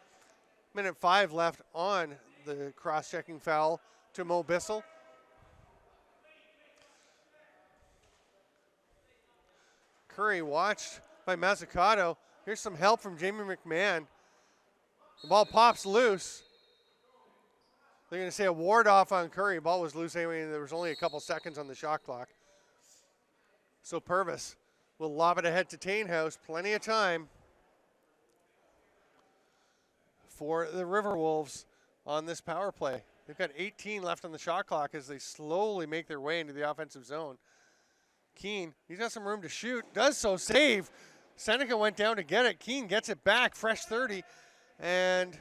1:05 left on the cross-checking foul to Mo Bissell. Curry watched by Mazzucato. Here's some help from Jamie McMahon. The ball pops loose. They're going to say a ward off on Curry. The ball was loose anyway, and there was only a couple seconds on the shot clock. So Purvis will lob it ahead to Tainhouse. Plenty of time for the RiverWolves on this power play. They've got 18 left on the shot clock as they slowly make their way into the offensive zone. Keene, he's got some room to shoot. Does so, save. Seneca went down to get it. Keene gets it back, fresh 30. And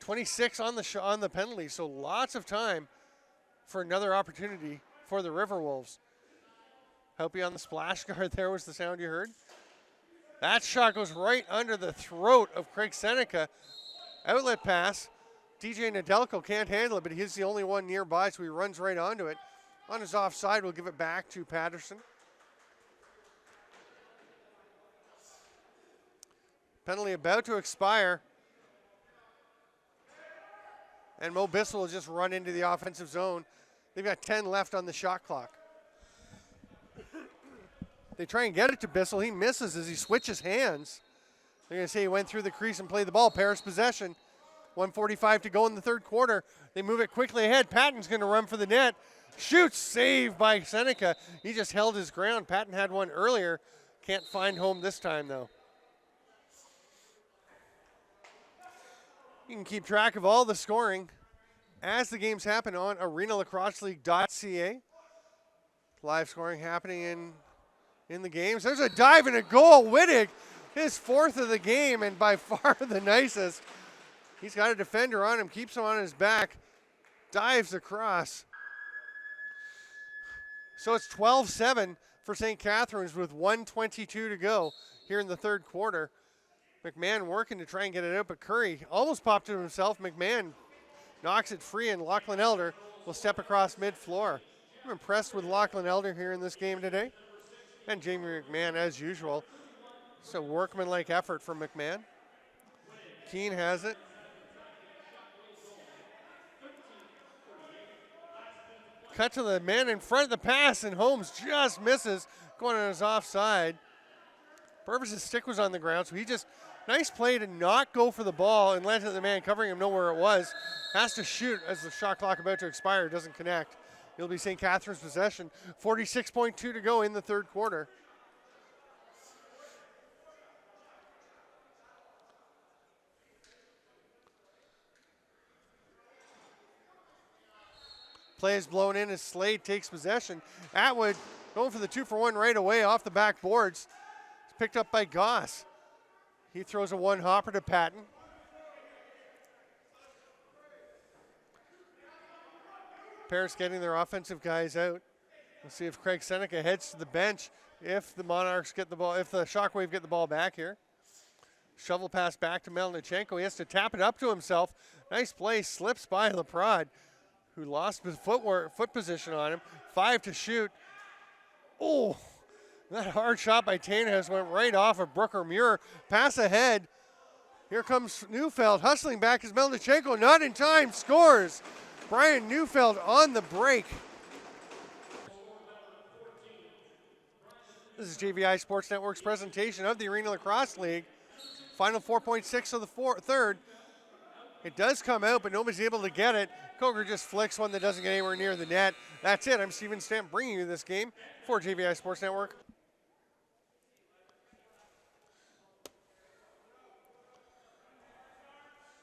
26 on the penalty, so lots of time for another opportunity for the RiverWolves. Houtby on the splash guard there was the sound you heard. That shot goes right under the throat of Craig Seneca. Outlet pass. DJ Nedelko can't handle it, but he's the only one nearby, so he runs right onto it. On his offside, we'll give it back to Patterson. Penalty about to expire. And Mo Bissell will just run into the offensive zone. They've got 10 left on the shot clock. They try and get it to Bissell. He misses as he switches hands. They're going to say he went through the crease and played the ball. Paris possession. 1:45 to go in the third quarter. They move it quickly ahead. Patton's going to run for the net. Shoots, save by Seneca. He just held his ground. Patton had one earlier. Can't find home this time, though. You can keep track of all the scoring as the games happen on Arenalacrosseleague.ca. Live scoring happening in the games. There's a dive and a goal. Wittig, his 4th of the game, and by far the nicest. He's got a defender on him, keeps him on his back, dives across. So it's 12-7 for St. Catharines with 1:22 to go here in the third quarter. McMahon working to try and get it out, but Curry almost popped it himself. McMahon knocks it free, and Lachlan Elder will step across mid-floor. I'm impressed with Lachlan Elder here in this game today. And Jamie McMahon, as usual. It's a workmanlike effort from McMahon. Keane has it. Cut to the man in front of the pass, and Holmes just misses, going on his offside. Purvis' stick was on the ground, so he just, nice play to not go for the ball and let the man covering him know where it was. Has to shoot as the shot clock about to expire, doesn't connect. It'll be St. Catharines' possession. 46.2 to go in the third quarter. Play is blown in as Slade takes possession. Atwood going for the 2-for-1 right away off the back boards. It's picked up by Goss. He throws a one-hopper to Patton. Paris getting their offensive guys out. We'll see if Craig Seneca heads to the bench if the Monarchs get the ball, if the ShockWave get the ball back here. Shovel pass back to Melnichenko. He has to tap it up to himself. Nice play, slips by Leprad, who lost his foot position on him. 5 to shoot. Oh, that hard shot by Tainhouse went right off of Brooker Muir. Pass ahead. Here comes Neufeld hustling back as Melnichenko, not in time, scores. Brian Neufeld on the break. This is JVI Sports Network's presentation of the Arena Lacrosse League. Final 4.6 of the third. It does come out, but nobody's able to get it. Coker just flicks one that doesn't get anywhere near the net. That's it. I'm Steven Stamp bringing you this game for JVI Sports Network.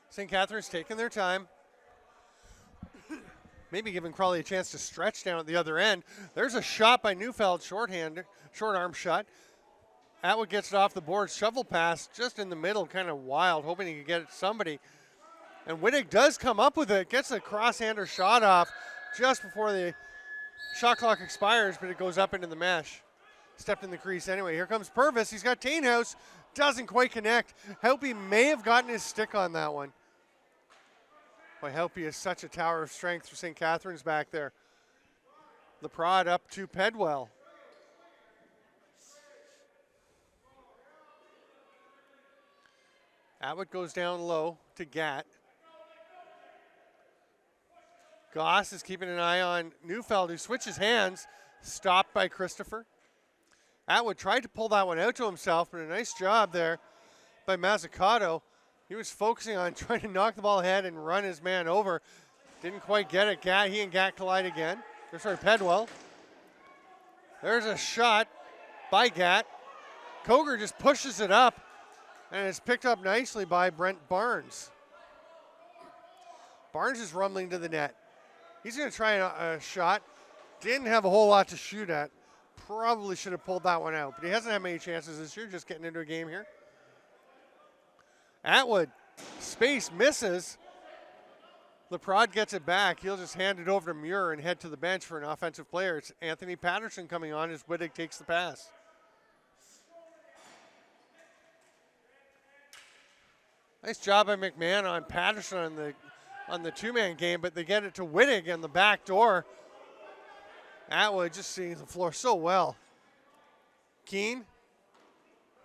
St. Catharines taking their time. Maybe giving Crawley a chance to stretch down at the other end. There's a shot by Neufeld, short arm shot. Atwood gets it off the board. Shovel pass just in the middle, kind of wild, hoping he could get it to somebody. And Wittig does come up with it, gets a cross-hander shot off just before the shot clock expires, but it goes up into the mesh. Stepped in the crease anyway. Here comes Purvis. He's got Tainhouse. Doesn't quite connect. Helpy may have gotten his stick on that one. Boy, Helpy is such a tower of strength for St. Catharines back there. Leprad up to Pedwell. Atwood goes down low to Gatt. Goss is keeping an eye on Neufeld, who switches hands, stopped by Christopher. Atwood tried to pull that one out to himself, but a nice job there by Mazzucato. He was focusing on trying to knock the ball ahead and run his man over. Didn't quite get it. He and Gatt collide again. Pedwell. There's a shot by Gatt. Coger just pushes it up, and it's picked up nicely by Brent Barnes. Barnes is rumbling to the net. He's going to try a shot. Didn't have a whole lot to shoot at. Probably should have pulled that one out, but he hasn't had many chances this year, just getting into a game here. Atwood, space, misses. Leprad gets it back. He'll just hand it over to Muir and head to the bench for an offensive player. It's Anthony Patterson coming on as Wittig takes the pass. Nice job by McMahon on Patterson on the two-man game, but they get it to Wittig in the back door. Atwood just seeing the floor so well. Keane.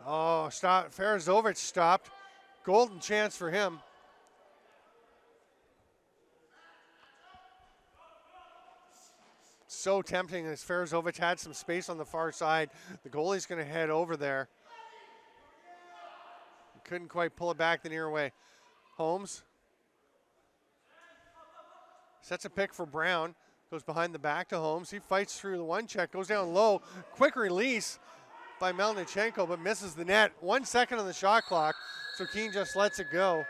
Oh, stop. Farazovic stopped. Golden chance for him. So tempting as Farazovic had some space on the far side. The goalie's going to head over there. Couldn't quite pull it back the near way. Holmes sets a pick for Brown. Goes behind the back to Holmes. He fights through the one check. Goes down low. Quick release by Melnichenko, but misses the net. 1 second on the shot clock, so Keane just lets it go.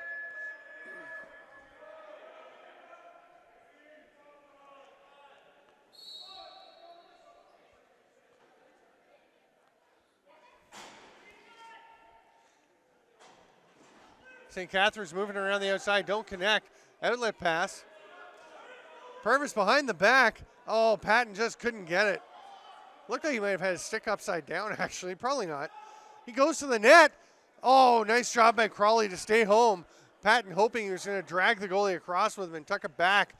St. Catharines moving around the outside, don't connect. Outlet pass. Purvis behind the back. Oh, Patton just couldn't get it. Looked like he might have had his stick upside down, actually. Probably not. He goes to the net. Oh, nice job by Crawley to stay home. Patton hoping he was going to drag the goalie across with him and tuck it back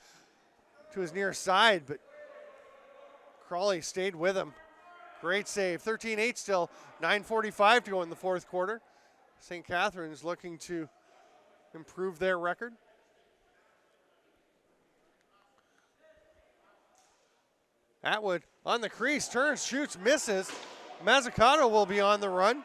to his near side, but Crawley stayed with him. Great save. 13-8 still. 9:45 to go in the fourth quarter. St. Catharines looking to improve their record. Atwood on the crease, turns, shoots, misses. Mazzucato will be on the run.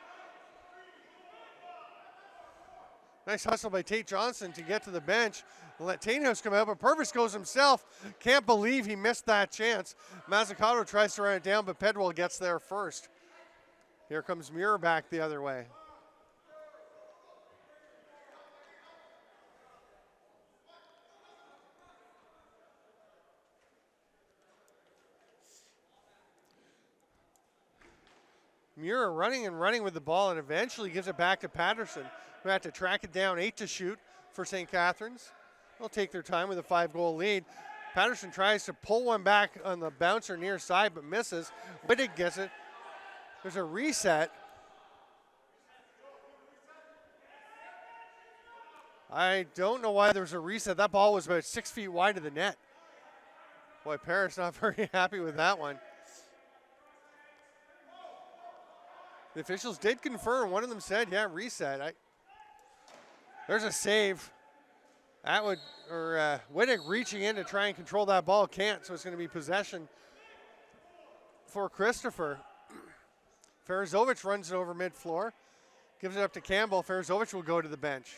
Nice hustle by Tate Johnson to get to the bench and let Tainhouse come out, but Purvis goes himself. Can't believe he missed that chance. Mazzucato tries to run it down, but Pedwell gets there first. Here comes Muir back the other way. Muir running and running with the ball and eventually gives it back to Patterson, who had to track it down. 8 to shoot for St. Catharines. They'll take their time with a 5-goal lead. Patterson tries to pull one back on the bouncer near side but misses. Wittig gets it. There's a reset. I don't know why there was a reset. That ball was about 6 feet wide of the net. Boy, Paris not very happy with that one. The officials did confirm. One of them said, yeah, reset. There's a save. Wittig reaching in to try and control that ball. Can't, so it's going to be possession for Christopher. Farazovic runs it over mid-floor. Gives it up to Campbell. Farazovic will go to the bench.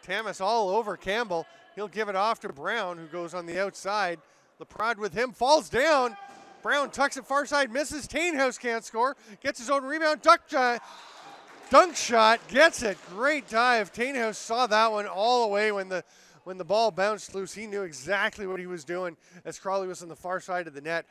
Tamas all over Campbell. He'll give it off to Brown, who goes on the outside. Leprad with him, falls down. Brown tucks it far side, misses. Tainhouse can't score. Gets his own rebound. Dunk shot, gets it. Great dive. Tainhouse saw that one all the way when the ball bounced loose. He knew exactly what he was doing as Crawley was on the far side of the net.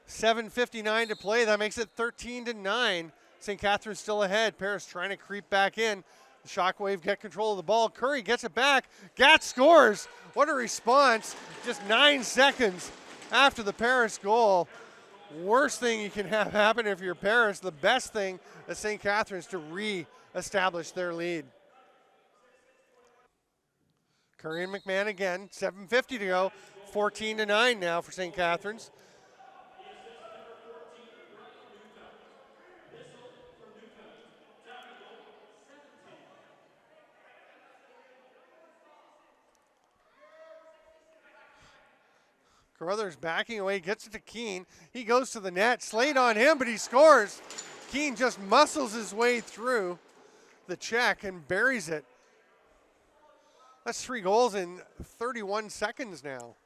7:59 to play. That makes it 13-9. St. Catharines still ahead. Paris trying to creep back in. The ShockWave get control of the ball. Curry gets it back. Gat scores. What a response. Just 9 seconds after the Paris goal. Worst thing you can have happen if you're Paris. The best thing is St. Catharines to re-establish their lead. Curry and McMahon again. 7:50 to go. 14-9 now for St. Catharines. Carruthers backing away, gets it to Keene. He goes to the net, Slade on him, but he scores. Keene just muscles his way through the check and buries it. That's 3 goals in 31 seconds now.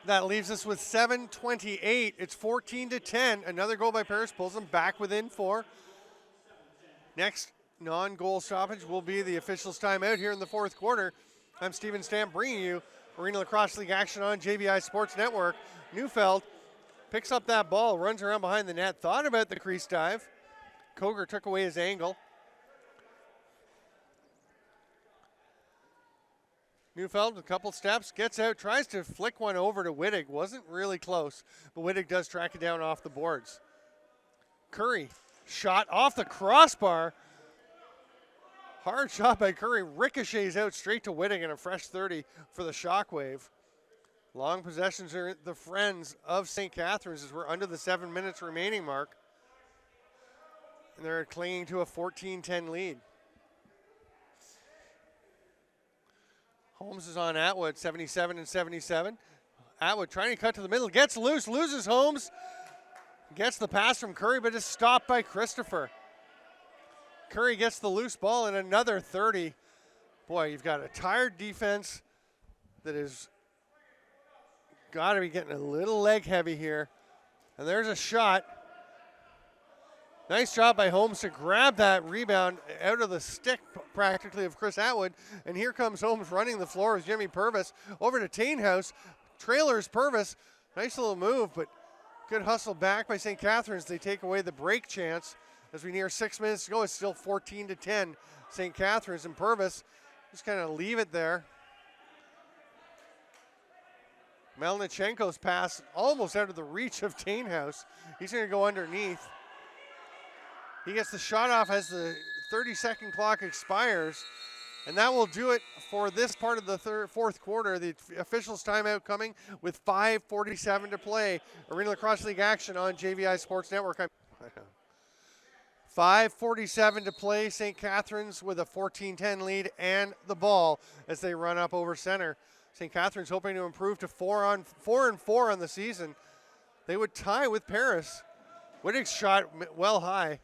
That leaves us with 7:28. It's 14-10. Another goal by Paris pulls them back within 4. Next non-goal stoppage will be the officials' timeout here in the fourth quarter. I'm Steven Stamp bringing you Arenalacrosseleague action on JVI Sports Network. Neufeld picks up that ball, runs around behind the net, thought about the crease dive. Koger took away his angle. Neufeld with a couple steps, gets out, tries to flick one over to Wittig. Wasn't really close, but Wittig does track it down off the boards. Curry, shot off the crossbar. Hard shot by Curry, ricochets out straight to Wittig and a fresh 30 for the ShockWave. Long possessions are the friends of St. Catharines as we're under the 7 minutes remaining mark. And they're clinging to a 14-10 lead. Holmes is on Atwood, 77-77. Atwood trying to cut to the middle, gets loose, loses Holmes. Gets the pass from Curry, but is stopped by Christopher. Curry gets the loose ball and another 30. Boy, you've got a tired defense that is got to be getting a little leg heavy here. And there's a shot. Nice job by Holmes to grab that rebound out of the stick practically of Chris Atwood. And here comes Holmes running the floor with Jimmy Purvis over to Tainhouse. Trailers Purvis. Nice little move, but Good hustle back by St. Catharines. They take away the break chance as we near 6 minutes to go. It's still 14-10. St. Catharines and Purvis just kind of leave it there. Melnichenko's pass almost out of the reach of Tainhouse. He's going to go underneath. He gets the shot off as the 30-second clock expires. And that will do it for this part of the fourth quarter. The officials' timeout coming with 5:47 to play. Arena Lacrosse League action on JVI Sports Network. 5:47 to play. St. Catharines with a 14-10 lead and the ball as they run up over center. St. Catharines hoping to improve to 4-4 on the season. They would tie with Paris. Wittig's shot well high.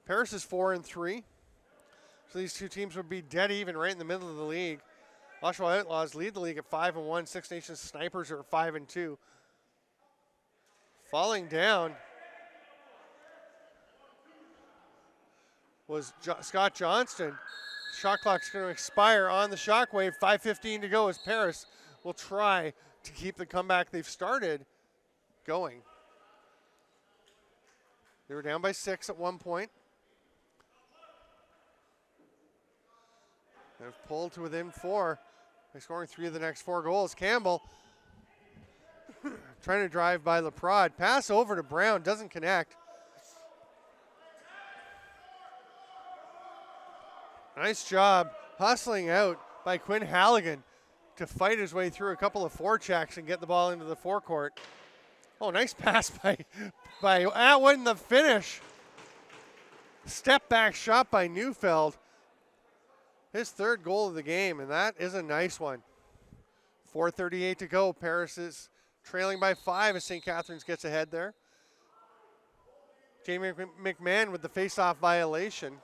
Paris is 4-3. So these two teams would be dead even right in the middle of the league. Oshawa Outlaws lead the league at 5-1. Six Nations Snipers are at 5-2. Falling down was Scott Johnston. Shot clock's going to expire on the ShockWave. 5:15 to go as Paris will try to keep the comeback they've started going. They were down by 6 at one point. They've pulled to within 4 by scoring 3 of the next 4 goals. Campbell trying to drive by Leprod. Pass over to Brown, doesn't connect. Nice job hustling out by Quinn Halligan to fight his way through a couple of forechecks and get the ball into the forecourt. Oh, nice pass by Atwood in the finish. Step back shot by Neufeld. His third goal of the game, and that is a nice one. 4:38 to go. Paris is trailing by 5 as St. Catharines gets ahead there. Jamie McMahon with the face-off violation.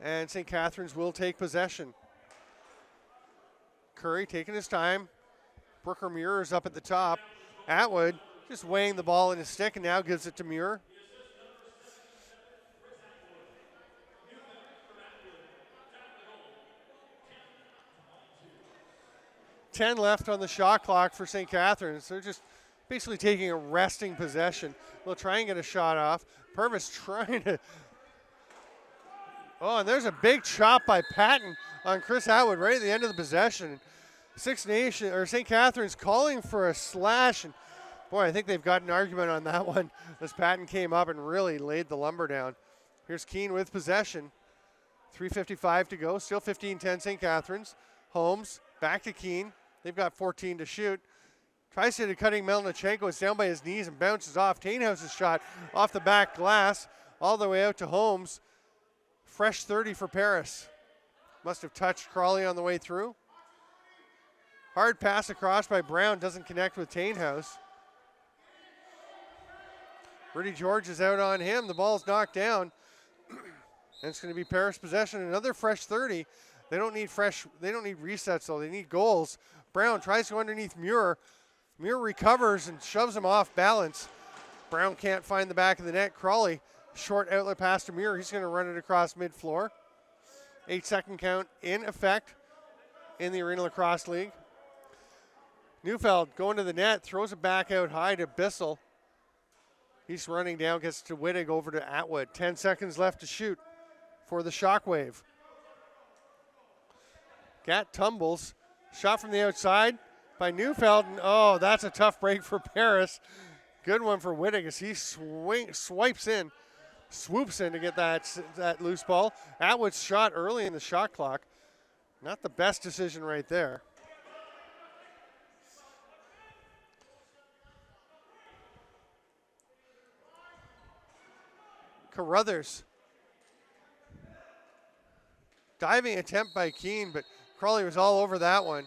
And St. Catharines will take possession. Curry taking his time. Brooker Muir is up at the top. Atwood just weighing the ball in his stick and now gives it to Muir. $10 left on the shot clock for St. Catharines. They're just basically taking a resting possession. They'll try and get a shot off. Purvis trying to. Oh, and there's a big chop by Patton on Chris Atwood right at the end of the possession. St. Catharines calling for a slash. And boy, I think they've got an argument on that one as Patton came up and really laid the lumber down. Here's Keene with possession. 3:55 to go. Still 15-10 St. Catharines. Holmes back to Keene. They've got 14 to shoot. Tries to hit a cutting Melnichenko. It's down by his knees and bounces off. Tainhouse's shot off the back glass all the way out to Holmes. Fresh 30 for Paris. Must have touched Crawley on the way through. Hard pass across by Brown. Doesn't connect with Tainhouse. Rudy George is out on him. The ball's knocked down. And it's going to be Paris possession. Another fresh 30. They don't need resets though. They need goals. Brown tries to go underneath Muir. Muir recovers and shoves him off balance. Brown can't find the back of the net. Crawley, short outlet pass to Muir. He's going to run it across mid-floor. 8-second count in effect in the Arena Lacrosse League. Neufeld going to the net, throws it back out high to Bissell. He's running down, gets to Wittig over to Atwood. 10 seconds left to shoot for the ShockWave. Gat tumbles. Shot from the outside by Neufeld. And oh, that's a tough break for Paris. Good one for Wittig as he swoops in to get that loose ball. Atwood's shot early in the shot clock. Not the best decision right there. Carruthers. Diving attempt by Keene, but Crawley was all over that one.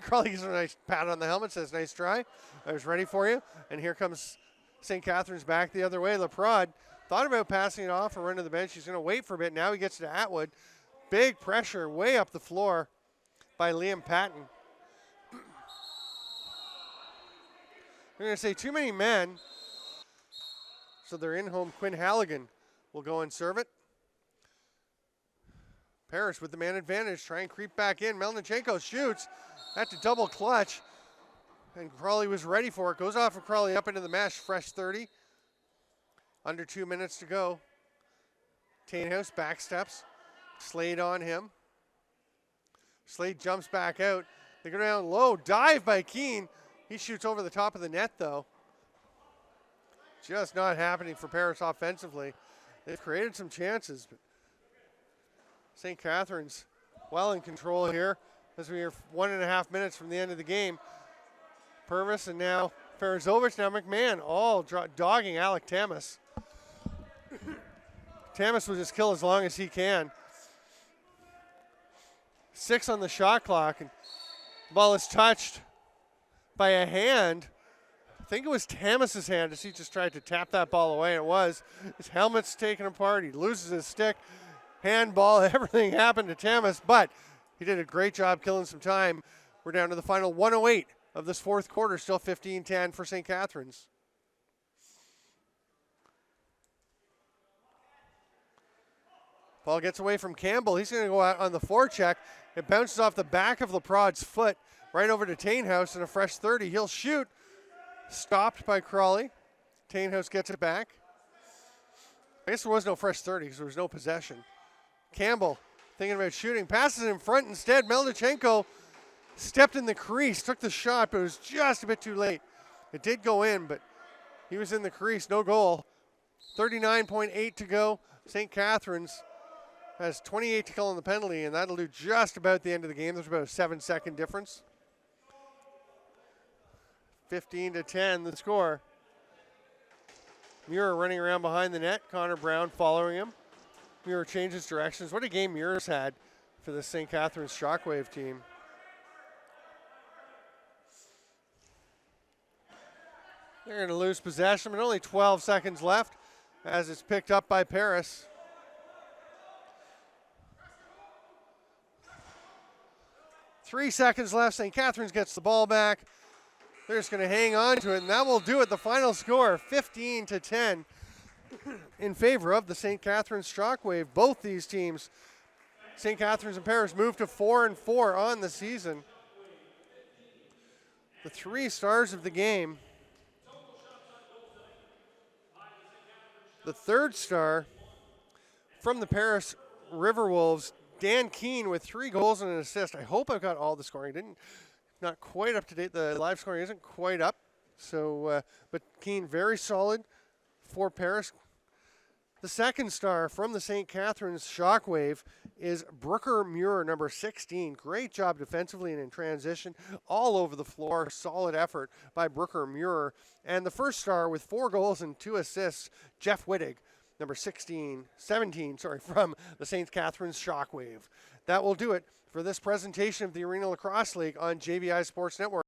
Crawley gives him a nice pat on the helmet, says, nice try. I was ready for you. And here comes St. Catharines back the other way. Leprod thought about passing it off or run to the bench. He's going to wait for a bit. Now he gets to Atwood. Big pressure way up the floor by Liam Patton. We're going to say too many men. So they're in home. Quinn Halligan will go and serve it. Paris with the man advantage, try and creep back in. Melnichenko shoots. That's a double clutch. And Crawley was ready for it. Goes off of Crawley up into the mesh. Fresh 30. Under 2 minutes to go. Tainhouse back steps. Slade on him. Slade jumps back out. They go down low. Dive by Keene. He shoots over the top of the net, though. Just not happening for Paris offensively. They've created some chances, but St. Catharines well in control here as we are 1.5 minutes from the end of the game. Purvis and now Farazovic, now McMahon, all dogging Alec Tamas. Tamas will just kill as long as he can. 6 on the shot clock, and the ball is touched by a hand. I think it was Tamas's hand as he just tried to tap that ball away. It was. His helmet's taken apart. He loses his stick. Handball, everything happened to Tamas, but he did a great job killing some time. We're down to the final 1:08 of this fourth quarter, still 15-10 for St. Catharines. Ball gets away from Campbell. He's going to go out on the forecheck. It bounces off the back of Laprod's foot right over to Tainhouse, and a fresh 30. He'll shoot. Stopped by Crawley. Tainhouse gets it back. I guess there was no fresh 30 because there was no possession. Campbell thinking about shooting. Passes in front instead. Melnichenko stepped in the crease, took the shot, but it was just a bit too late. It did go in, but he was in the crease. No goal. 39.8 to go. St. Catharines has 28 to kill on the penalty, and that'll do just about the end of the game. There's about a 7-second difference. 15-10 the score. Muir running around behind the net. Connor Brown following him. Muir changes directions. What a game Muir's had for the St. Catharines ShockWave team. They're going to lose possession, but only 12 seconds left as it's picked up by Paris. Three seconds left. St. Catharines gets the ball back. They're just going to hang on to it, and that will do it. The final score, 15-10 in favor of the St. Catharines ShockWave. Both these teams, St. Catharines and Paris, moved to 4-4 on the season. The 3 stars of the game. The 3rd star from the Paris RiverWolves, Dan Keene, with 3 goals and an assist. I hope I've got all the scoring. Not quite up to date. The live scoring isn't quite up. So, but Keene very solid for Paris. The 2nd star from the St. Catharines ShockWave is Brooker Muir, number 16. Great job defensively and in transition, all over the floor. Solid effort by Brooker Muir. And the 1st star with 4 goals and 2 assists, Jeff Wittig, number 17, from the St. Catharines ShockWave. That will do it for this presentation of the Arena Lacrosse League on JVI Sports Network.